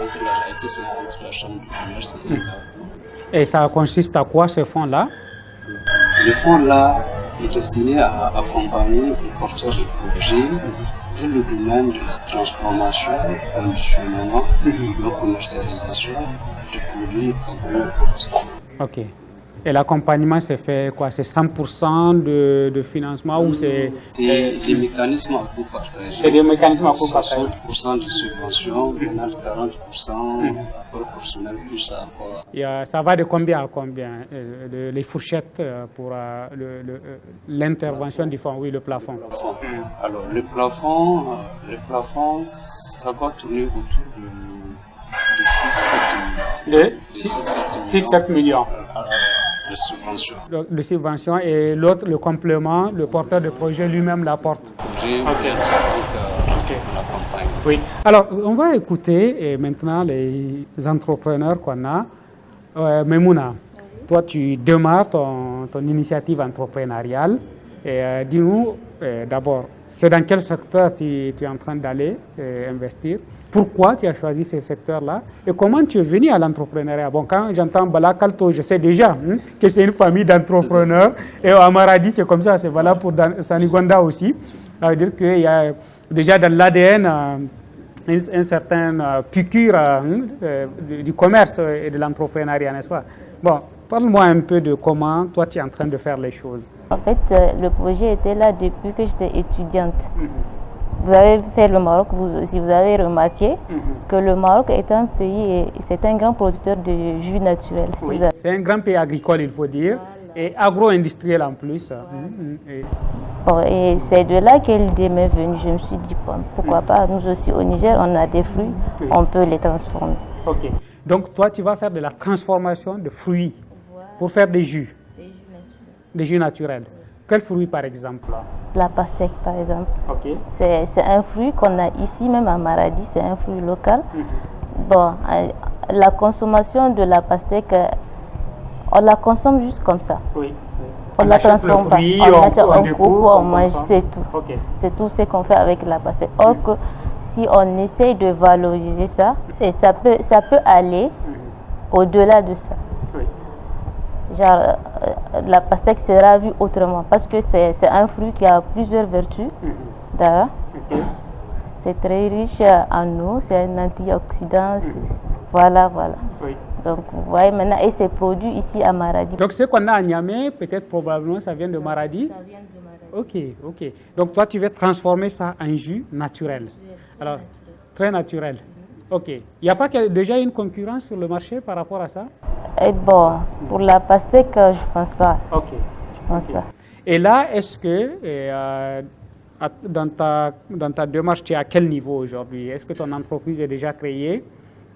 a été signée entre la Chambre de commerce et l'État. Et ça consiste à quoi ce fonds-là? Le fonds-là est destiné à accompagner les porteurs de projets dans le domaine de la transformation, du conditionnement, de la commercialisation de produits agroalimentaires. Ok. Et l'accompagnement, c'est fait quoi? C'est 100% de financement ou c'est... C'est des mécanismes à coût partagé. C'est des mécanismes à coût partagé. 60% de subventions, 40% proportionnel plus ça. Ça va de combien à combien? Les fourchettes pour l'intervention du fonds, oui, le plafond. Alors, le plafond, ça va tourner autour de 6-7 millions. De subventions. De subventions et l'autre, le complément, le porteur de projet lui-même l'apporte. Oui. Alors, on va écouter maintenant les entrepreneurs qu'on a. Memouna, toi, tu démarres ton initiative entrepreneuriale. Dis-nous d'abord, c'est dans quel secteur tu es en train d'aller investir? Pourquoi tu as choisi ces secteurs-là et comment tu es venu à l'entrepreneuriat? Bon, quand j'entends Bala Kalto, je sais déjà que c'est une famille d'entrepreneurs. Et à Maradi, c'est comme ça, c'est valable pour Sanigonda aussi. Ça veut dire qu'il y a déjà dans l'ADN une certaine piqûre du commerce et de l'entrepreneuriat, n'est-ce pas? Bon, parle-moi un peu de comment toi tu es en train de faire les choses. En fait, le projet était là depuis que j'étais étudiante. Vous avez fait le Maroc, vous aussi, vous avez remarqué que le Maroc est un pays, c'est un grand producteur de jus naturel. Oui. C'est un grand pays agricole, il faut dire, et agro-industriel en plus. Et c'est de là que l'idée m'est venue. Je me suis dit, pourquoi pas, nous aussi au Niger, on a des fruits, on peut les transformer. Ok. Donc toi, tu vas faire de la transformation de fruits pour faire des jus. Des jus naturels. Quel fruit par exemple? La pastèque par exemple. Okay. C'est un fruit qu'on a ici même à Maradi, c'est un fruit local. Bon, la consommation de la pastèque, on la consomme juste comme ça. Oui. On la transforme pas. On coupe, on mange, c'est tout. Okay. C'est tout ce qu'on fait avec la pastèque. Or que si on essaye de valoriser ça, et ça peut aller au-delà de ça. Genre, la pastèque sera vue autrement parce que c'est un fruit qui a plusieurs vertus. D'ailleurs, c'est très riche en eau, c'est un antioxydant. Voilà. Oui. Donc, vous voyez maintenant, et c'est produit ici à Maradi. Donc, ce qu'on a à Niamey, peut-être probablement, ça vient de Maradi? Ça vient de Maradi. Ok. Donc, toi, tu veux transformer ça en jus naturel. Alors, très naturel. Ok. Il n'y a pas déjà une concurrence sur le marché par rapport à ça? Bon, pour la pastèque, je pense pas. Ok. Je pense pas. Et là, est-ce que dans ta démarche, tu es à quel niveau aujourd'hui? Est-ce que ton entreprise est déjà créée?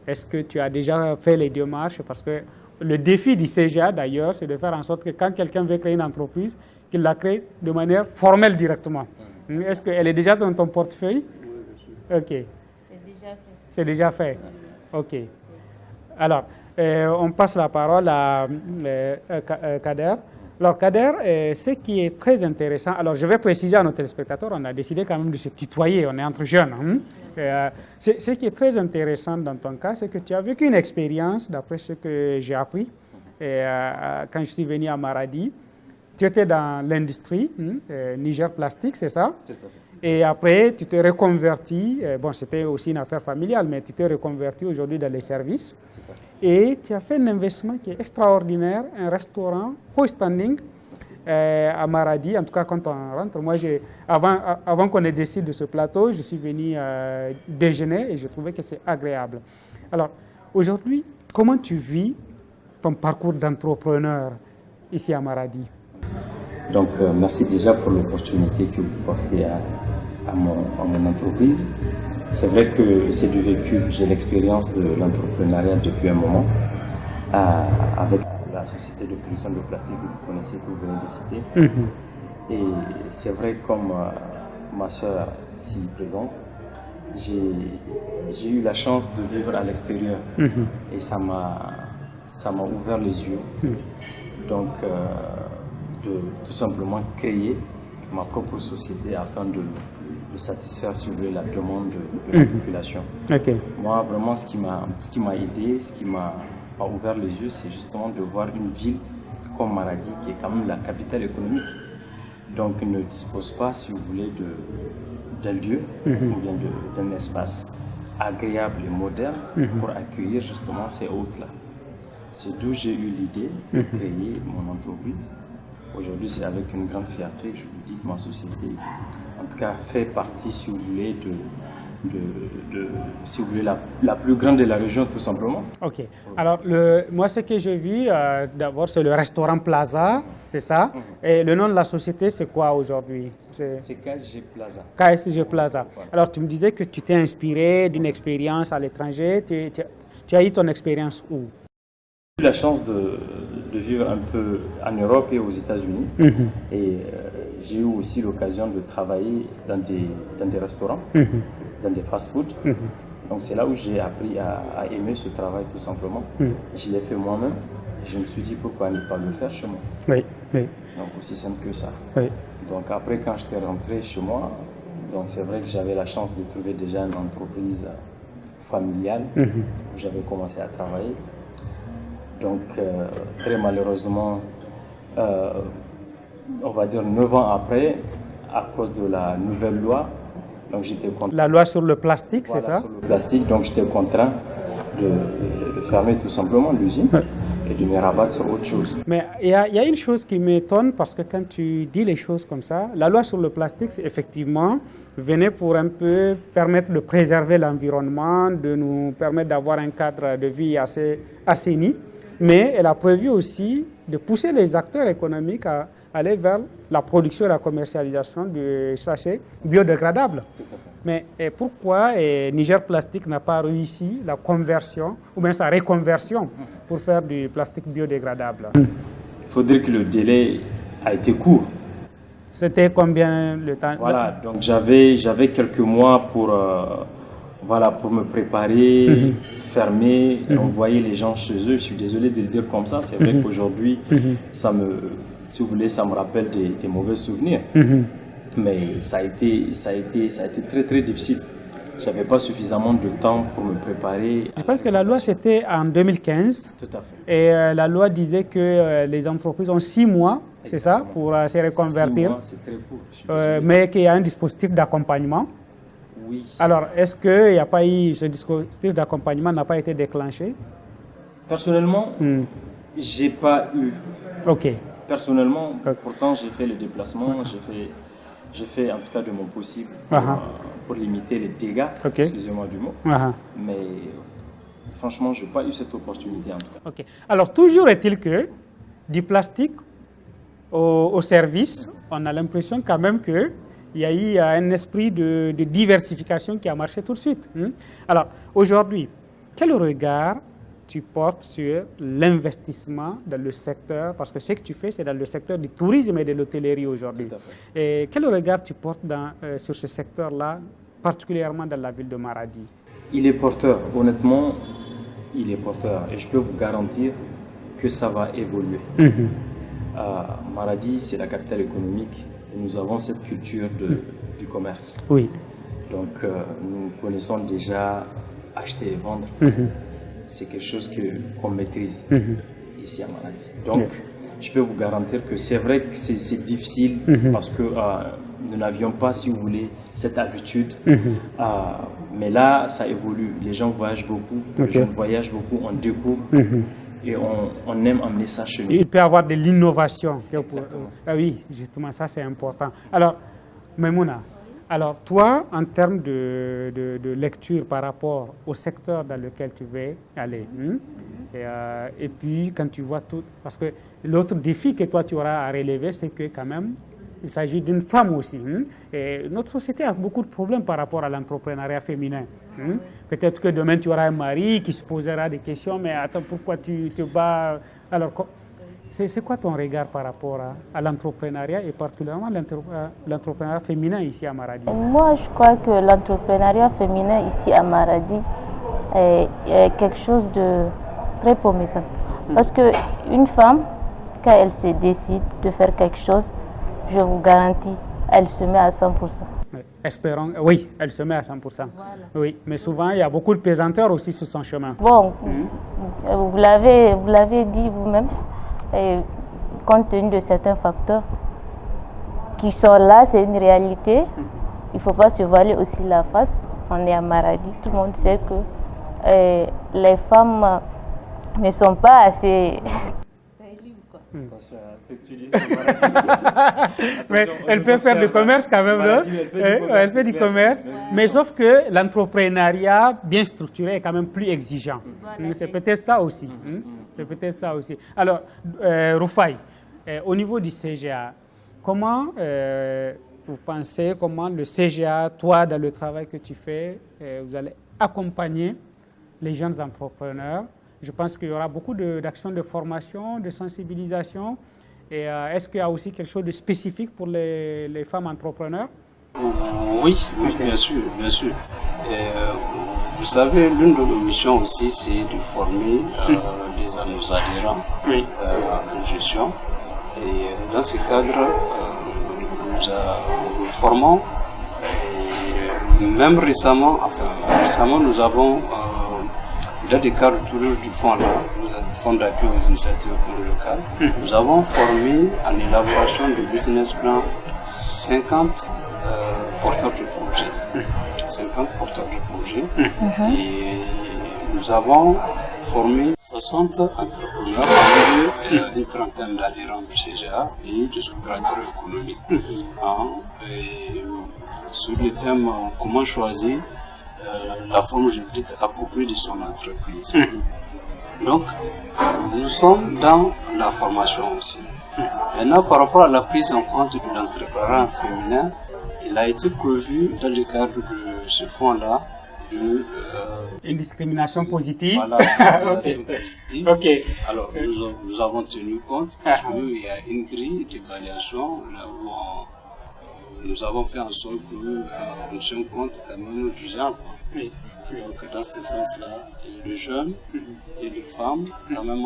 Est-ce que tu as déjà fait les démarches? Parce que le défi du CGA, d'ailleurs, c'est de faire en sorte que quand quelqu'un veut créer une entreprise, qu'il la crée de manière formelle directement. Est-ce qu'elle est déjà dans ton portefeuille? Oui, ok. C'est déjà fait. C'est déjà fait. Ok. Alors, on passe la parole à Kader. Alors, Kader, ce qui est très intéressant, alors je vais préciser à nos téléspectateurs, on a décidé quand même de se tutoyer, on est entre jeunes. Ce qui est très intéressant dans ton cas, c'est que tu as vécu une expérience, d'après ce que j'ai appris, quand je suis venu à Maradi. Tu étais dans l'industrie, Niger Plastique, c'est ça? Tout à fait. Et après, tu t'es reconverti, bon, c'était aussi une affaire familiale, mais tu t'es reconverti aujourd'hui dans les services. Et tu as fait un investissement qui est extraordinaire, un restaurant haut standing à Maradi. En tout cas, quand on rentre, moi, avant qu'on ait décidé de ce plateau, je suis venu déjeuner et je trouvais que c'est agréable. Alors, aujourd'hui, comment tu vis ton parcours d'entrepreneur ici à Maradi? Donc, merci déjà pour l'opportunité que vous portez à mon entreprise. C'est vrai que c'est du vécu. J'ai l'expérience de l'entrepreneuriat depuis un moment avec la société de production de plastique que vous connaissez, que vous venez de citer. Et c'est vrai, comme ma soeur s'y présente, j'ai eu la chance de vivre à l'extérieur et ça m'a ouvert les yeux. Donc, de tout simplement créer ma propre société afin de satisfaire, si vous voulez, la demande de la population. Okay. Moi, vraiment, ce qui m'a aidé, ce qui m'a ouvert les yeux, c'est justement de voir une ville comme Maradi, qui est quand même la capitale économique. Donc, ne dispose pas, si vous voulez, d'un lieu ou bien d'un espace agréable et moderne pour accueillir justement ces hôtes-là. C'est d'où j'ai eu l'idée de créer mon entreprise. Aujourd'hui, c'est avec une grande fierté que je vous dis que ma société, en tout cas, fait partie, si vous voulez, si vous voulez, la plus grande de la région, tout simplement. Ok. Alors, moi, ce que j'ai vu, d'abord, c'est le restaurant Plaza, c'est ça? Et le nom de la société, c'est quoi aujourd'hui? C'est KSG Plaza. KSG Plaza. Voilà. Alors, tu me disais que tu t'es inspiré d'une expérience à l'étranger. Tu as eu ton expérience où? J'ai eu la chance de vivre un peu en Europe et aux États-Unis. Et j'ai eu aussi l'occasion de travailler dans des restaurants, dans des fast-food. Donc c'est là où j'ai appris à aimer ce travail tout simplement. Je l'ai fait moi-même. Je me suis dit pourquoi ne pas le faire chez moi. Oui, oui. Donc aussi simple que ça. Oui. Donc après quand j'étais rentré chez moi, donc c'est vrai que j'avais la chance de trouver déjà une entreprise familiale où j'avais commencé à travailler. Donc, très malheureusement, on va dire 9 ans après, à cause de la nouvelle loi, donc j'étais contraint. La loi sur le plastique, voilà, c'est ça? Sur le plastique, donc j'étais contraint de fermer tout simplement l'usine et de me rabattre sur autre chose. Mais il y a une chose qui m'étonne, parce que quand tu dis les choses comme ça, la loi sur le plastique, effectivement, venait pour un peu permettre de préserver l'environnement, de nous permettre d'avoir un cadre de vie assez assaini. Mais elle a prévu aussi de pousser les acteurs économiques à aller vers la production et la commercialisation de sachets biodégradables. Mais pourquoi Niger Plastique n'a pas réussi la conversion, ou bien sa reconversion, pour faire du plastique biodégradable? Il faut dire que le délai a été court. C'était combien le temps? Voilà, donc j'avais quelques mois pour me préparer, fermer, envoyer les gens chez eux. Je suis désolé de le dire comme ça. C'est vrai qu'aujourd'hui, ça me rappelle des mauvais souvenirs. Mais ça a été très très difficile. Je n'avais pas suffisamment de temps pour me préparer. Je pense que la loi c'était en 2015. Tout à fait. Et la loi disait que les entreprises ont 6 mois, c'est ça, pour se reconvertir. 6 mois, c'est très court. Mais qu'il y a un dispositif d'accompagnement. Oui. Alors, est-ce qu'il n'y a pas eu, ce dispositif d'accompagnement n'a pas été déclenché? Personnellement, j'ai pas eu. Ok. Personnellement, pourtant j'ai fait le déplacement, j'ai fait en tout cas de mon possible pour limiter les dégâts, excusez-moi du mot. Mais franchement, je n'ai pas eu cette opportunité en tout cas. Ok. Alors, toujours est-il que du plastique au service, on a l'impression quand même qu'il y a eu un esprit de diversification qui a marché tout de suite. Alors, aujourd'hui, quel regard tu portes sur l'investissement dans le secteur, parce que ce que tu fais, c'est dans le secteur du tourisme et de l'hôtellerie aujourd'hui. Et quel regard tu portes sur ce secteur-là, particulièrement dans la ville de Maradi? Il est porteur, honnêtement, il est porteur. Et je peux vous garantir que ça va évoluer. Maradi, c'est la capitale économique et nous avons cette culture du commerce. Oui. Donc, nous connaissons déjà acheter et vendre. C'est quelque chose qu'on maîtrise ici à Maradi. Donc, je peux vous garantir que c'est vrai que c'est difficile parce que nous n'avions pas, si vous voulez, cette habitude. Mais là, ça évolue. Les gens voyagent beaucoup, les gens voyagent beaucoup, on découvre et on aime emmener ça chez nous. Il peut y avoir de l'innovation. Ah oui, justement, ça c'est important. Alors, Maimouna, alors toi, en termes de lecture par rapport au secteur dans lequel tu veux aller, et puis quand tu vois tout, parce que l'autre défi que toi tu auras à relever, c'est que quand même, il s'agit d'une femme aussi. Et notre société a beaucoup de problèmes par rapport à l'entrepreneuriat féminin. Peut-être que demain tu auras un mari qui se posera des questions, mais attends, pourquoi tu te bats? Alors, c'est quoi ton regard par rapport à l'entrepreneuriat et particulièrement l'entrepreneuriat féminin ici à Maradi? Moi, je crois que l'entrepreneuriat féminin ici à Maradi est quelque chose de très prometteur. Parce qu'une femme, quand elle se décide de faire quelque chose, je vous garantis, elle se met à 100%. Espérons, oui, elle se met à 100%. Voilà. Oui, mais souvent, il y a beaucoup de pesanteurs aussi sur son chemin. Bon, vous l'avez dit vous-même, compte tenu de certains facteurs qui sont là, c'est une réalité. Il ne faut pas se voiler aussi la face. On est à Maradi, tout le monde sait que les femmes ne sont pas assez... Attention à ce que tu dis sur Maradi. Mais elle peut faire du commerce quand même, non? Elle fait du commerce, mais sauf que l'entrepreneuriat bien structuré est quand même plus exigeant. C'est peut-être ça aussi. C'est peut-être ça aussi. Alors, Roufaï, au niveau du CGA, comment vous pensez, comment le CGA, toi, dans le travail que tu fais, vous allez accompagner les jeunes entrepreneurs? Je pense qu'il y aura beaucoup d'actions de formation, de sensibilisation. Et est-ce qu'il y a aussi quelque chose de spécifique pour les femmes entrepreneurs? Oui, bien sûr, bien sûr. Vous savez, l'une de nos missions aussi, c'est de former nos adhérents en gestion. Et dans ce cadre, nous formons. Même récemment, nous avons dans le cadre du fonds d'appui aux initiatives locales, nous avons formé en élaboration de business plan 50 porteurs de projets. 50 porteurs de projets. Et nous avons formé 60 entrepreneurs avec une trentaine d'adhérents du CGA et de opérateurs économiques. Sur le thème comment choisir la forme juridique appropriée de son entreprise. Donc, nous sommes dans la formation aussi. Maintenant, par rapport à la prise en compte de l'entrepreneuriat féminin, il a été prévu dans le cadre de ce fonds-là une discrimination positive. Voilà, une discrimination positive. Okay. Alors, nous avons tenu compte parce qu'il y a une grille d'évaluation là où nous avons fait en sorte que nous tenions compte quand même du genre. Oui. Donc, dans ce sens-là, les jeunes et les femmes, quand même,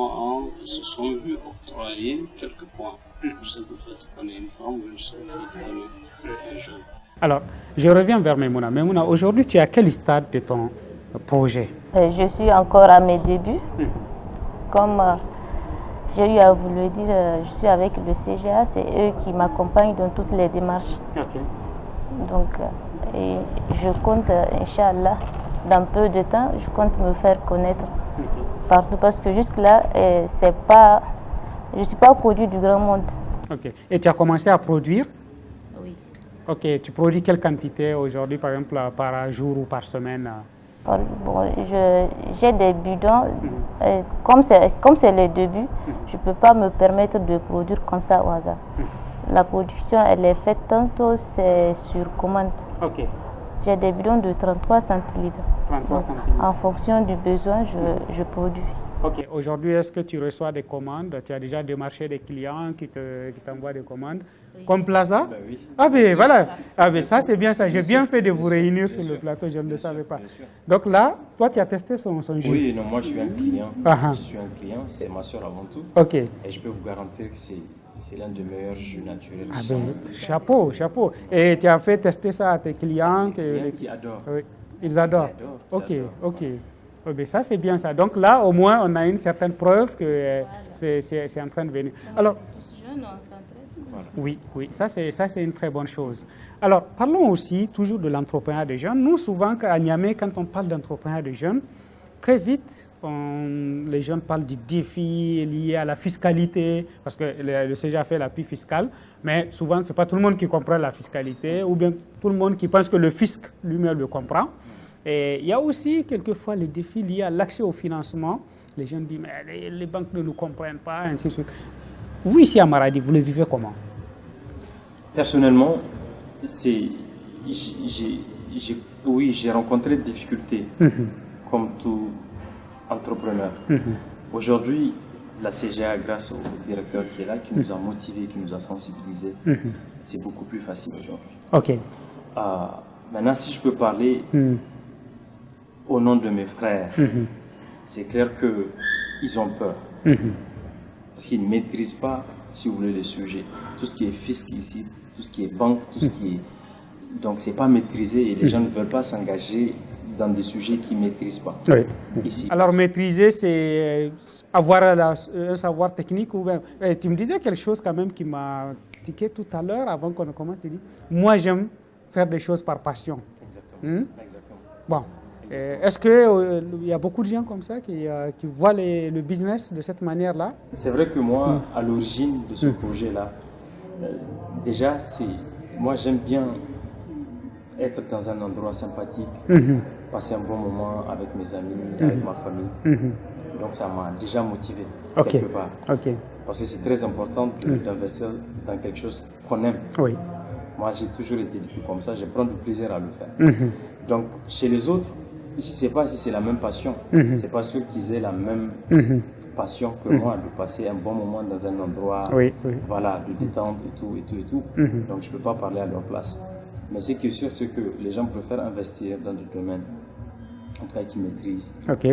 se sont vus octroyer quelques points. Pour ce fait qu'on est une femme ou un jeune. Alors, je reviens vers Maimouna. Maimouna, aujourd'hui, tu es à quel stade de ton projet? Je suis encore à mes débuts. Comme j'ai eu à vous le dire, je suis avec le CGA, c'est eux qui m'accompagnent dans toutes les démarches. Okay. Donc, et je compte, Inch'Allah, dans peu de temps, je compte me faire connaître partout parce que jusque-là, je ne suis pas produit du grand monde. Ok. Et tu as commencé à produire? Oui. Ok. Tu produis quelle quantité aujourd'hui, par exemple, par jour ou par semaine? Bon, j'ai des bidons. Comme c'est le début, je ne peux pas me permettre de produire comme ça au hasard. La production, elle est faite tantôt, c'est sur commande. Ok. J'ai des bidons de 33 centilitres. 33 Donc, centilitres. en fonction du besoin, je produis. Ok. Aujourd'hui, est-ce que tu reçois des commandes? Tu as déjà démarché des clients qui t'envoient des commandes? Oui. Comme Plaza? Ben oui. Ah ben voilà. Ah ben ça, c'est bien ça. J'ai bien fait de vous réunir sur le plateau, je ne le savais pas. Donc là, toi, tu as testé son jus? Oui, non, moi, je suis un client. Je suis un client, c'est ma soeur avant tout. Ok. Et je peux vous garantir que c'est l'un des meilleurs jus naturels. Ah ben, chapeau, chapeau. Et tu as fait tester ça à tes clients? Qui adorent. Oui, ils adorent. Ok, ok. Oh, ben ça, c'est bien ça. Donc là, au moins, on a une certaine preuve que c'est en train de venir. Alors, oui, oui, ça c'est une très bonne chose. Alors, parlons aussi toujours de l'entrepreneuriat des jeunes. Nous, souvent, à Niamey, quand on parle d'entrepreneuriat des jeunes, très vite, les jeunes parlent du défi lié à la fiscalité, parce que le CG a fait l'appui fiscal, mais souvent, ce n'est pas tout le monde qui comprend la fiscalité, ou bien tout le monde qui pense que le fisc lui-même le comprend. Et il y a aussi quelquefois les défis liés à l'accès au financement. Les jeunes disent, mais les banques ne nous comprennent pas, ainsi de suite. Vous, ici à Maradi, vous le vivez comment? Personnellement, oui, j'ai rencontré des difficultés, comme tout entrepreneur. Aujourd'hui, la CGA, grâce au directeur qui est là, qui nous a motivés, qui nous a sensibilisés, c'est beaucoup plus facile aujourd'hui. Ok. Maintenant, si je peux parler au nom de mes frères, c'est clair qu'ils ont peur. Parce qu'ils ne maîtrisent pas, si vous voulez, les sujets. Tout ce qui est fisc ici, tout ce qui est banque, tout ce qui est... Donc, ce n'est pas maîtrisé et les gens ne veulent pas s'engager dans des sujets qu'ils ne maîtrisent pas. Oui. Ici. Alors, maîtriser, c'est avoir un savoir technique ou bien... Tu me disais quelque chose quand même qui m'a tiqué tout à l'heure, avant qu'on ne commence. Tu dis, moi, j'aime faire des choses par passion. Exactement. Exactement. Bon. Est-ce qu'il y a beaucoup de gens comme ça qui voient le business de cette manière-là? C'est vrai que moi, à l'origine de ce projet-là, déjà, moi j'aime bien être dans un endroit sympathique, passer un bon moment avec mes amis, avec ma famille. Donc ça m'a déjà motivé quelque part. Parce que c'est très important d'investir dans quelque chose qu'on aime. Oui. Moi j'ai toujours été comme ça, je prends du plaisir à le faire. Donc chez les autres, je ne sais pas si c'est la même passion. C'est pas sûr qu'ils aient la même passion que moi de passer un bon moment dans un endroit, voilà, de détente et tout, et tout, et tout. Donc je ne peux pas parler à leur place. Mais ce qui est sûr, c'est que les gens préfèrent investir dans des domaines, en tout cas qu'ils maîtrisent. Ok.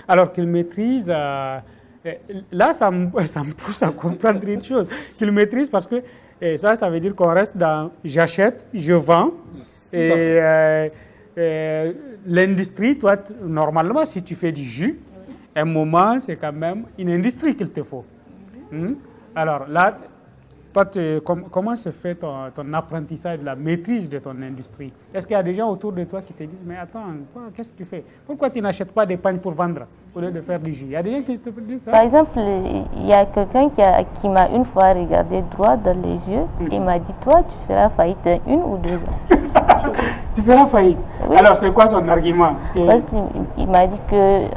Alors qu'ils maîtrisent, là ça me pousse à comprendre une chose, qu'ils maîtrisent parce que ça veut dire qu'on reste dans j'achète, je vends. Et l'industrie, toi, normalement, si tu fais du jus, un moment, c'est quand même une industrie qu'il te faut. Alors là, toi, comment se fait ton apprentissage de la maîtrise de ton industrie? Est-ce qu'il y a des gens autour de toi qui te disent, mais attends, toi, qu'est-ce que tu fais? Pourquoi tu n'achètes pas des pagnes pour vendre au lieu de faire du jus? Il y a des gens qui te disent ça? Par exemple, il y a quelqu'un qui m'a une fois regardé droit dans les yeux et m'a dit, toi, tu feras faillite dans 1 ou 2 ans. Tu feras faillite? Oui. Alors, c'est quoi son argument? Parce qu'il m'a dit que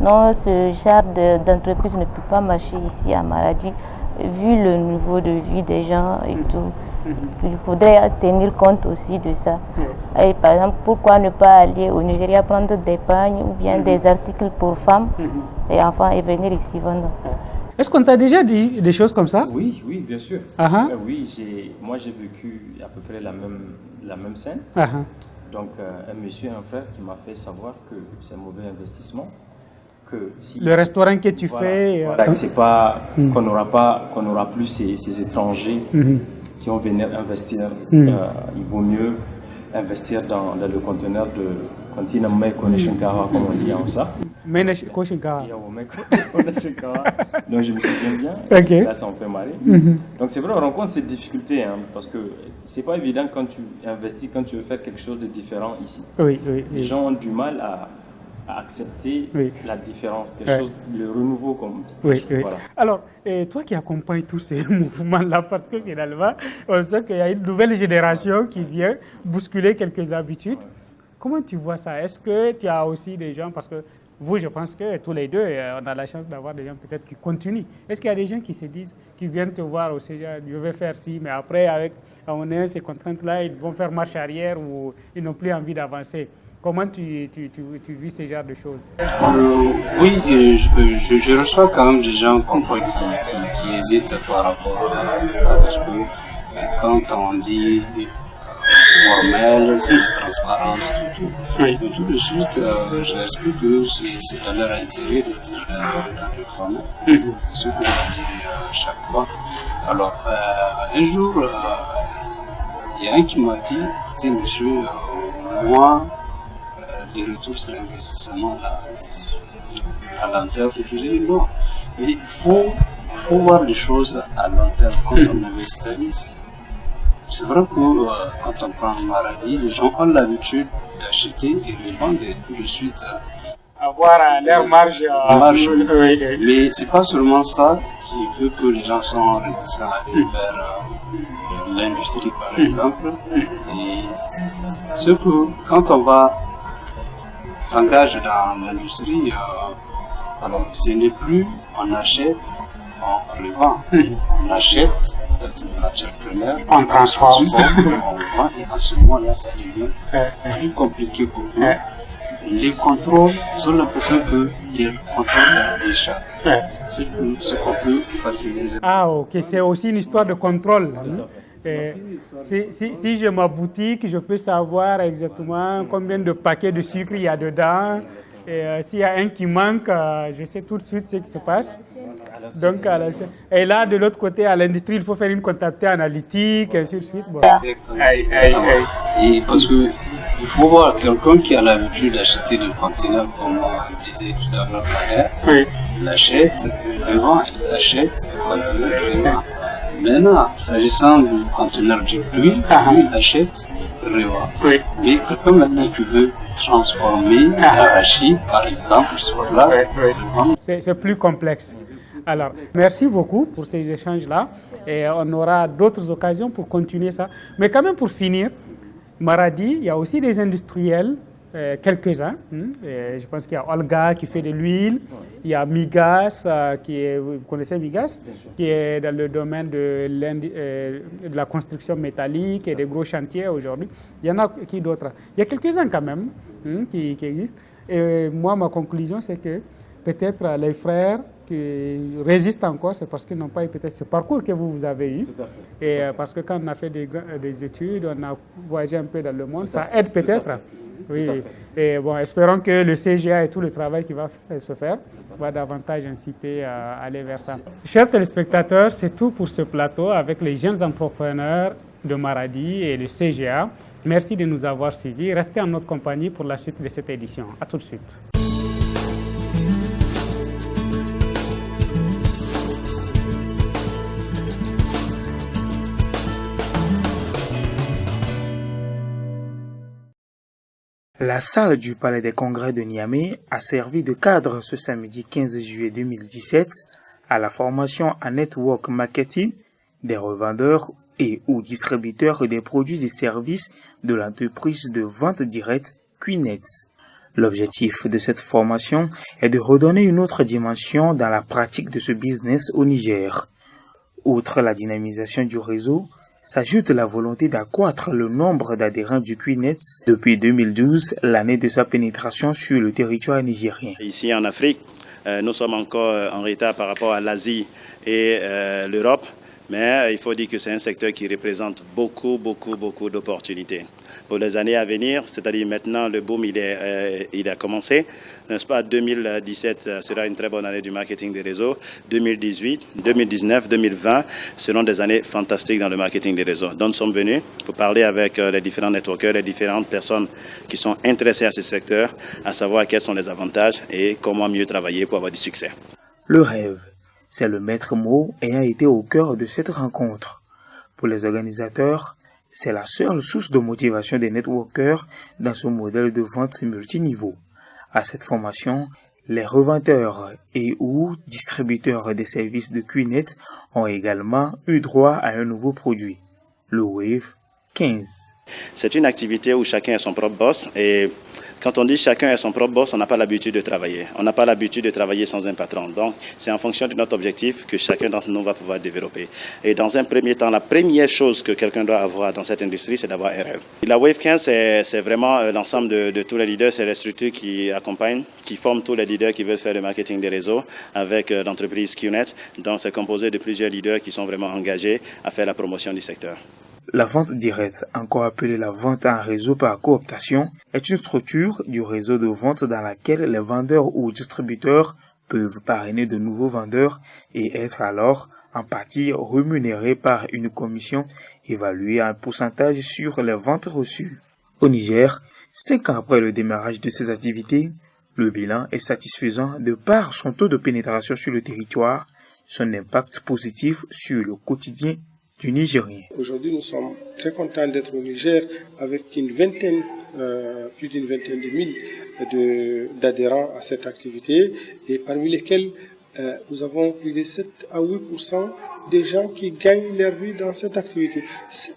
non, ce genre d'entreprise ne peut pas marcher ici à Maradi, vu le niveau de vie des gens et tout. Il faudrait tenir compte aussi de ça. Et par exemple, pourquoi ne pas aller au Nigeria prendre des pagnes ou bien des articles pour femmes et enfants et venir ici vendre? Est-ce qu'on t'a déjà dit des choses comme ça? Oui, oui, bien sûr. Oui, moi j'ai vécu à peu près la même scène. Donc un monsieur et un frère qui m'a fait savoir que c'est un mauvais investissement. Que si le restaurant que tu fais... c'est pas qu'on n'aura plus ces étrangers qui vont venir investir. Il vaut mieux investir dans le conteneur de Continent Mekoneshinkara, comme on dit en ça. Mekoneshinkara. Donc je me souviens bien, là ça me fait marrer. Donc c'est vrai, on rencontre cette difficulté, parce que c'est pas évident quand tu investis, quand tu veux faire quelque chose de différent ici. Les gens ont du mal à accepter la différence, quelque chose, le renouveau comme voilà. Alors, toi qui accompagnes tous ces mouvements-là, parce que finalement, on sait qu'il y a une nouvelle génération qui vient bousculer quelques habitudes. Comment tu vois ça? Est-ce que tu as aussi des gens, parce que vous, je pense que tous les deux, on a la chance d'avoir des gens peut-être qui continuent. Est-ce qu'il y a des gens qui se disent, qui viennent te voir au CGA, je vais faire ci, mais après, avec ces contraintes-là, ils vont faire marche arrière ou ils n'ont plus envie d'avancer? Comment tu vis ce genre de choses? Oui, je reçois quand même des gens parfois qui hésitent par rapport à ça, parce que quand on dit formel, c'est transparence, tout. Oui. Et tout de suite, je leur explique que c'est dans leur intérêt de formel. C'est ce que je dis chaque fois. Alors, un jour, il y a un qui m'a dit, monsieur, moi, les retours sur l'investissement à long terme, je dis non. Mais il faut voir les choses à long terme quand on investit. C'est vrai que quand on prend une maladie, les gens ont l'habitude d'acheter et de vendre tout de suite. Avoir leur marge. Mais c'est pas seulement ça qui veut que les gens sont réticents à aller vers l'industrie, par exemple. Et ce que quand on va s'engage dans l'industrie, alors ce n'est plus on achète, on revend. On achète, une matière première, on transforme, on vend, et à ce moment-là, ça devient plus compliqué pour nous. Les contrôles, j'ai l'impression que les contrôles déjà. C'est ce qu'on peut faciliter. Ah, ok, c'est aussi une histoire de contrôle. Si j'ai ma boutique, je peux savoir exactement combien de paquets de sucre il y a dedans. Et s'il y a un qui manque, je sais tout de suite ce qui se passe. Donc, et là, de l'autre côté, à l'industrie, il faut faire une comptabilité analytique, et ainsi de suite. Bon. Exactement. Et parce que il faut voir quelqu'un qui a l'habitude d'acheter des conteneurs, comme on disait tout à l'heure, il achète, il revend, il achète, il continue, il revend. Maintenant, s'agissant du conteneur du pluie, il achète, il revend. Mais quelqu'un maintenant qui veut transformer l'arachide, par exemple, sur place, c'est plus complexe. Alors, merci beaucoup pour ces échanges-là. Et on aura d'autres occasions pour continuer ça. Mais quand même, pour finir, Maradi, il y a aussi des industriels, quelques-uns. Je pense qu'il y a Olga qui fait de l'huile. Il y a Migas, vous connaissez Migas, qui est dans le domaine de la construction métallique et des gros chantiers aujourd'hui. Il y en a qui d'autres? Il y a quelques-uns quand même qui existent. Et moi, ma conclusion, c'est que peut-être les frères qui résistent encore, c'est parce qu'ils n'ont pas eu peut-être ce parcours que vous avez eu. Et parce que quand on a fait des études, on a voyagé un peu dans le monde, ça aide peut-être. Oui. Et bon, espérons que le CGA et tout le travail qui va se faire va davantage inciter à aller vers ça. Chers téléspectateurs, c'est tout pour ce plateau avec les jeunes entrepreneurs de Maradi et le CGA. Merci de nous avoir suivis. Restez en notre compagnie pour la suite de cette édition. À tout de suite. La salle du Palais des Congrès de Niamey a servi de cadre ce samedi 15 juillet 2017 à la formation en network marketing des revendeurs et ou distributeurs des produits et services de l'entreprise de vente directe Quinet. L'objectif de cette formation est de redonner une autre dimension dans la pratique de ce business au Niger. Outre la dynamisation du réseau, s'ajoute la volonté d'accroître le nombre d'adhérents du Quinet depuis 2012, l'année de sa pénétration sur le territoire nigérien. Ici en Afrique, nous sommes encore en retard par rapport à l'Asie et l'Europe, mais il faut dire que c'est un secteur qui représente beaucoup d'opportunités. Pour les années à venir, c'est-à-dire maintenant le boom il a commencé, n'est-ce pas? 2017 sera une très bonne année du marketing des réseaux. 2018, 2019, 2020 seront des années fantastiques dans le marketing des réseaux. Donc nous sommes venus pour parler avec les différents networkers, les différentes personnes qui sont intéressées à ce secteur, à savoir quels sont les avantages et comment mieux travailler pour avoir du succès. Le rêve, c'est le maître mot ayant été au cœur de cette rencontre. Pour les organisateurs, c'est la seule source de motivation des networkers dans ce modèle de vente multiniveau. À cette formation, les revendeurs et ou distributeurs des services de Quinet ont également eu droit à un nouveau produit, le Wave 15. C'est une activité où chacun est son propre boss et quand on dit chacun est son propre boss, on n'a pas l'habitude de travailler. On n'a pas l'habitude de travailler sans un patron. Donc, c'est en fonction de notre objectif que chacun d'entre nous va pouvoir développer. Et dans un premier temps, la première chose que quelqu'un doit avoir dans cette industrie, c'est d'avoir un rêve. La Wave 15, c'est vraiment l'ensemble de tous les leaders, c'est les structures qui accompagnent, qui forment tous les leaders qui veulent faire le marketing des réseaux avec l'entreprise QNet. Donc, c'est composé de plusieurs leaders qui sont vraiment engagés à faire la promotion du secteur. La vente directe, encore appelée la vente en réseau par cooptation, est une structure du réseau de vente dans laquelle les vendeurs ou distributeurs peuvent parrainer de nouveaux vendeurs et être alors en partie rémunérés par une commission évaluée à un pourcentage sur les ventes reçues. Au Niger, 5 ans après le démarrage de ces activités, le bilan est satisfaisant de par son taux de pénétration sur le territoire, son impact positif sur le quotidien du Nigérien. Aujourd'hui, nous sommes très contents d'être au Niger avec une vingtaine, plus d'une vingtaine de mille d'adhérents à cette activité et parmi lesquels nous avons plus de 7 à 8% des gens qui gagnent leur vie dans cette activité. 7%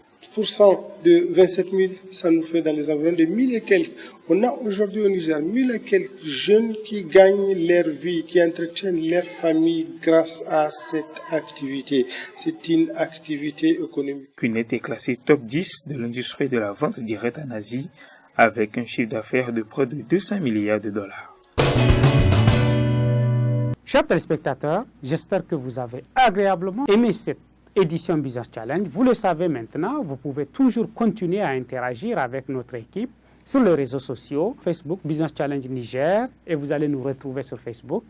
de 27 000, ça nous fait dans les environs de 1000 et quelques. On a aujourd'hui au Niger 1000 et quelques jeunes qui gagnent leur vie, qui entretiennent leur famille grâce à cette activité. C'est une activité économique. QNet est classé top 10 de l'industrie de la vente directe en Asie avec un chiffre d'affaires de près de 200 milliards de dollars. Chers téléspectateurs, j'espère que vous avez agréablement aimé cette édition Business Challenge. Vous le savez maintenant, vous pouvez toujours continuer à interagir avec notre équipe sur les réseaux sociaux, Facebook Business Challenge Niger, et vous allez nous retrouver sur Facebook.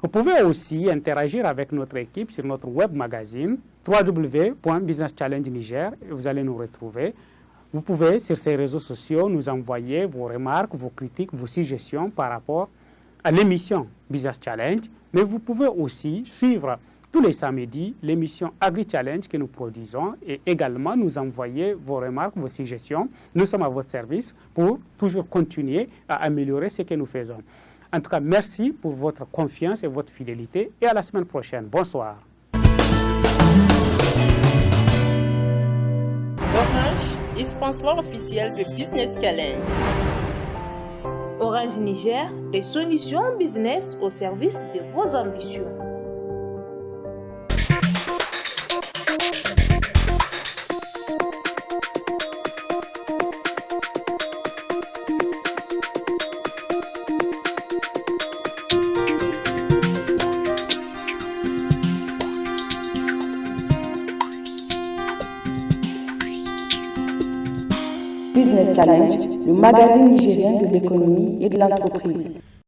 Vous pouvez aussi interagir avec notre équipe sur notre web magazine www.businesschallenge-niger et vous allez nous retrouver. Vous pouvez sur ces réseaux sociaux nous envoyer vos remarques, vos critiques, vos suggestions par rapport à l'émission Business Challenge, mais vous pouvez aussi suivre tous les samedis l'émission Agri Challenge que nous produisons et également nous envoyer vos remarques, vos suggestions. Nous sommes à votre service pour toujours continuer à améliorer ce que nous faisons. En tout cas, merci pour votre confiance et votre fidélité et à la semaine prochaine. Bonsoir. Orange est sponsor officiel de Business Challenge. Orange Niger, des solutions business au service de vos ambitions. Business Challenge, le magazine nigérien de l'économie et de l'entreprise.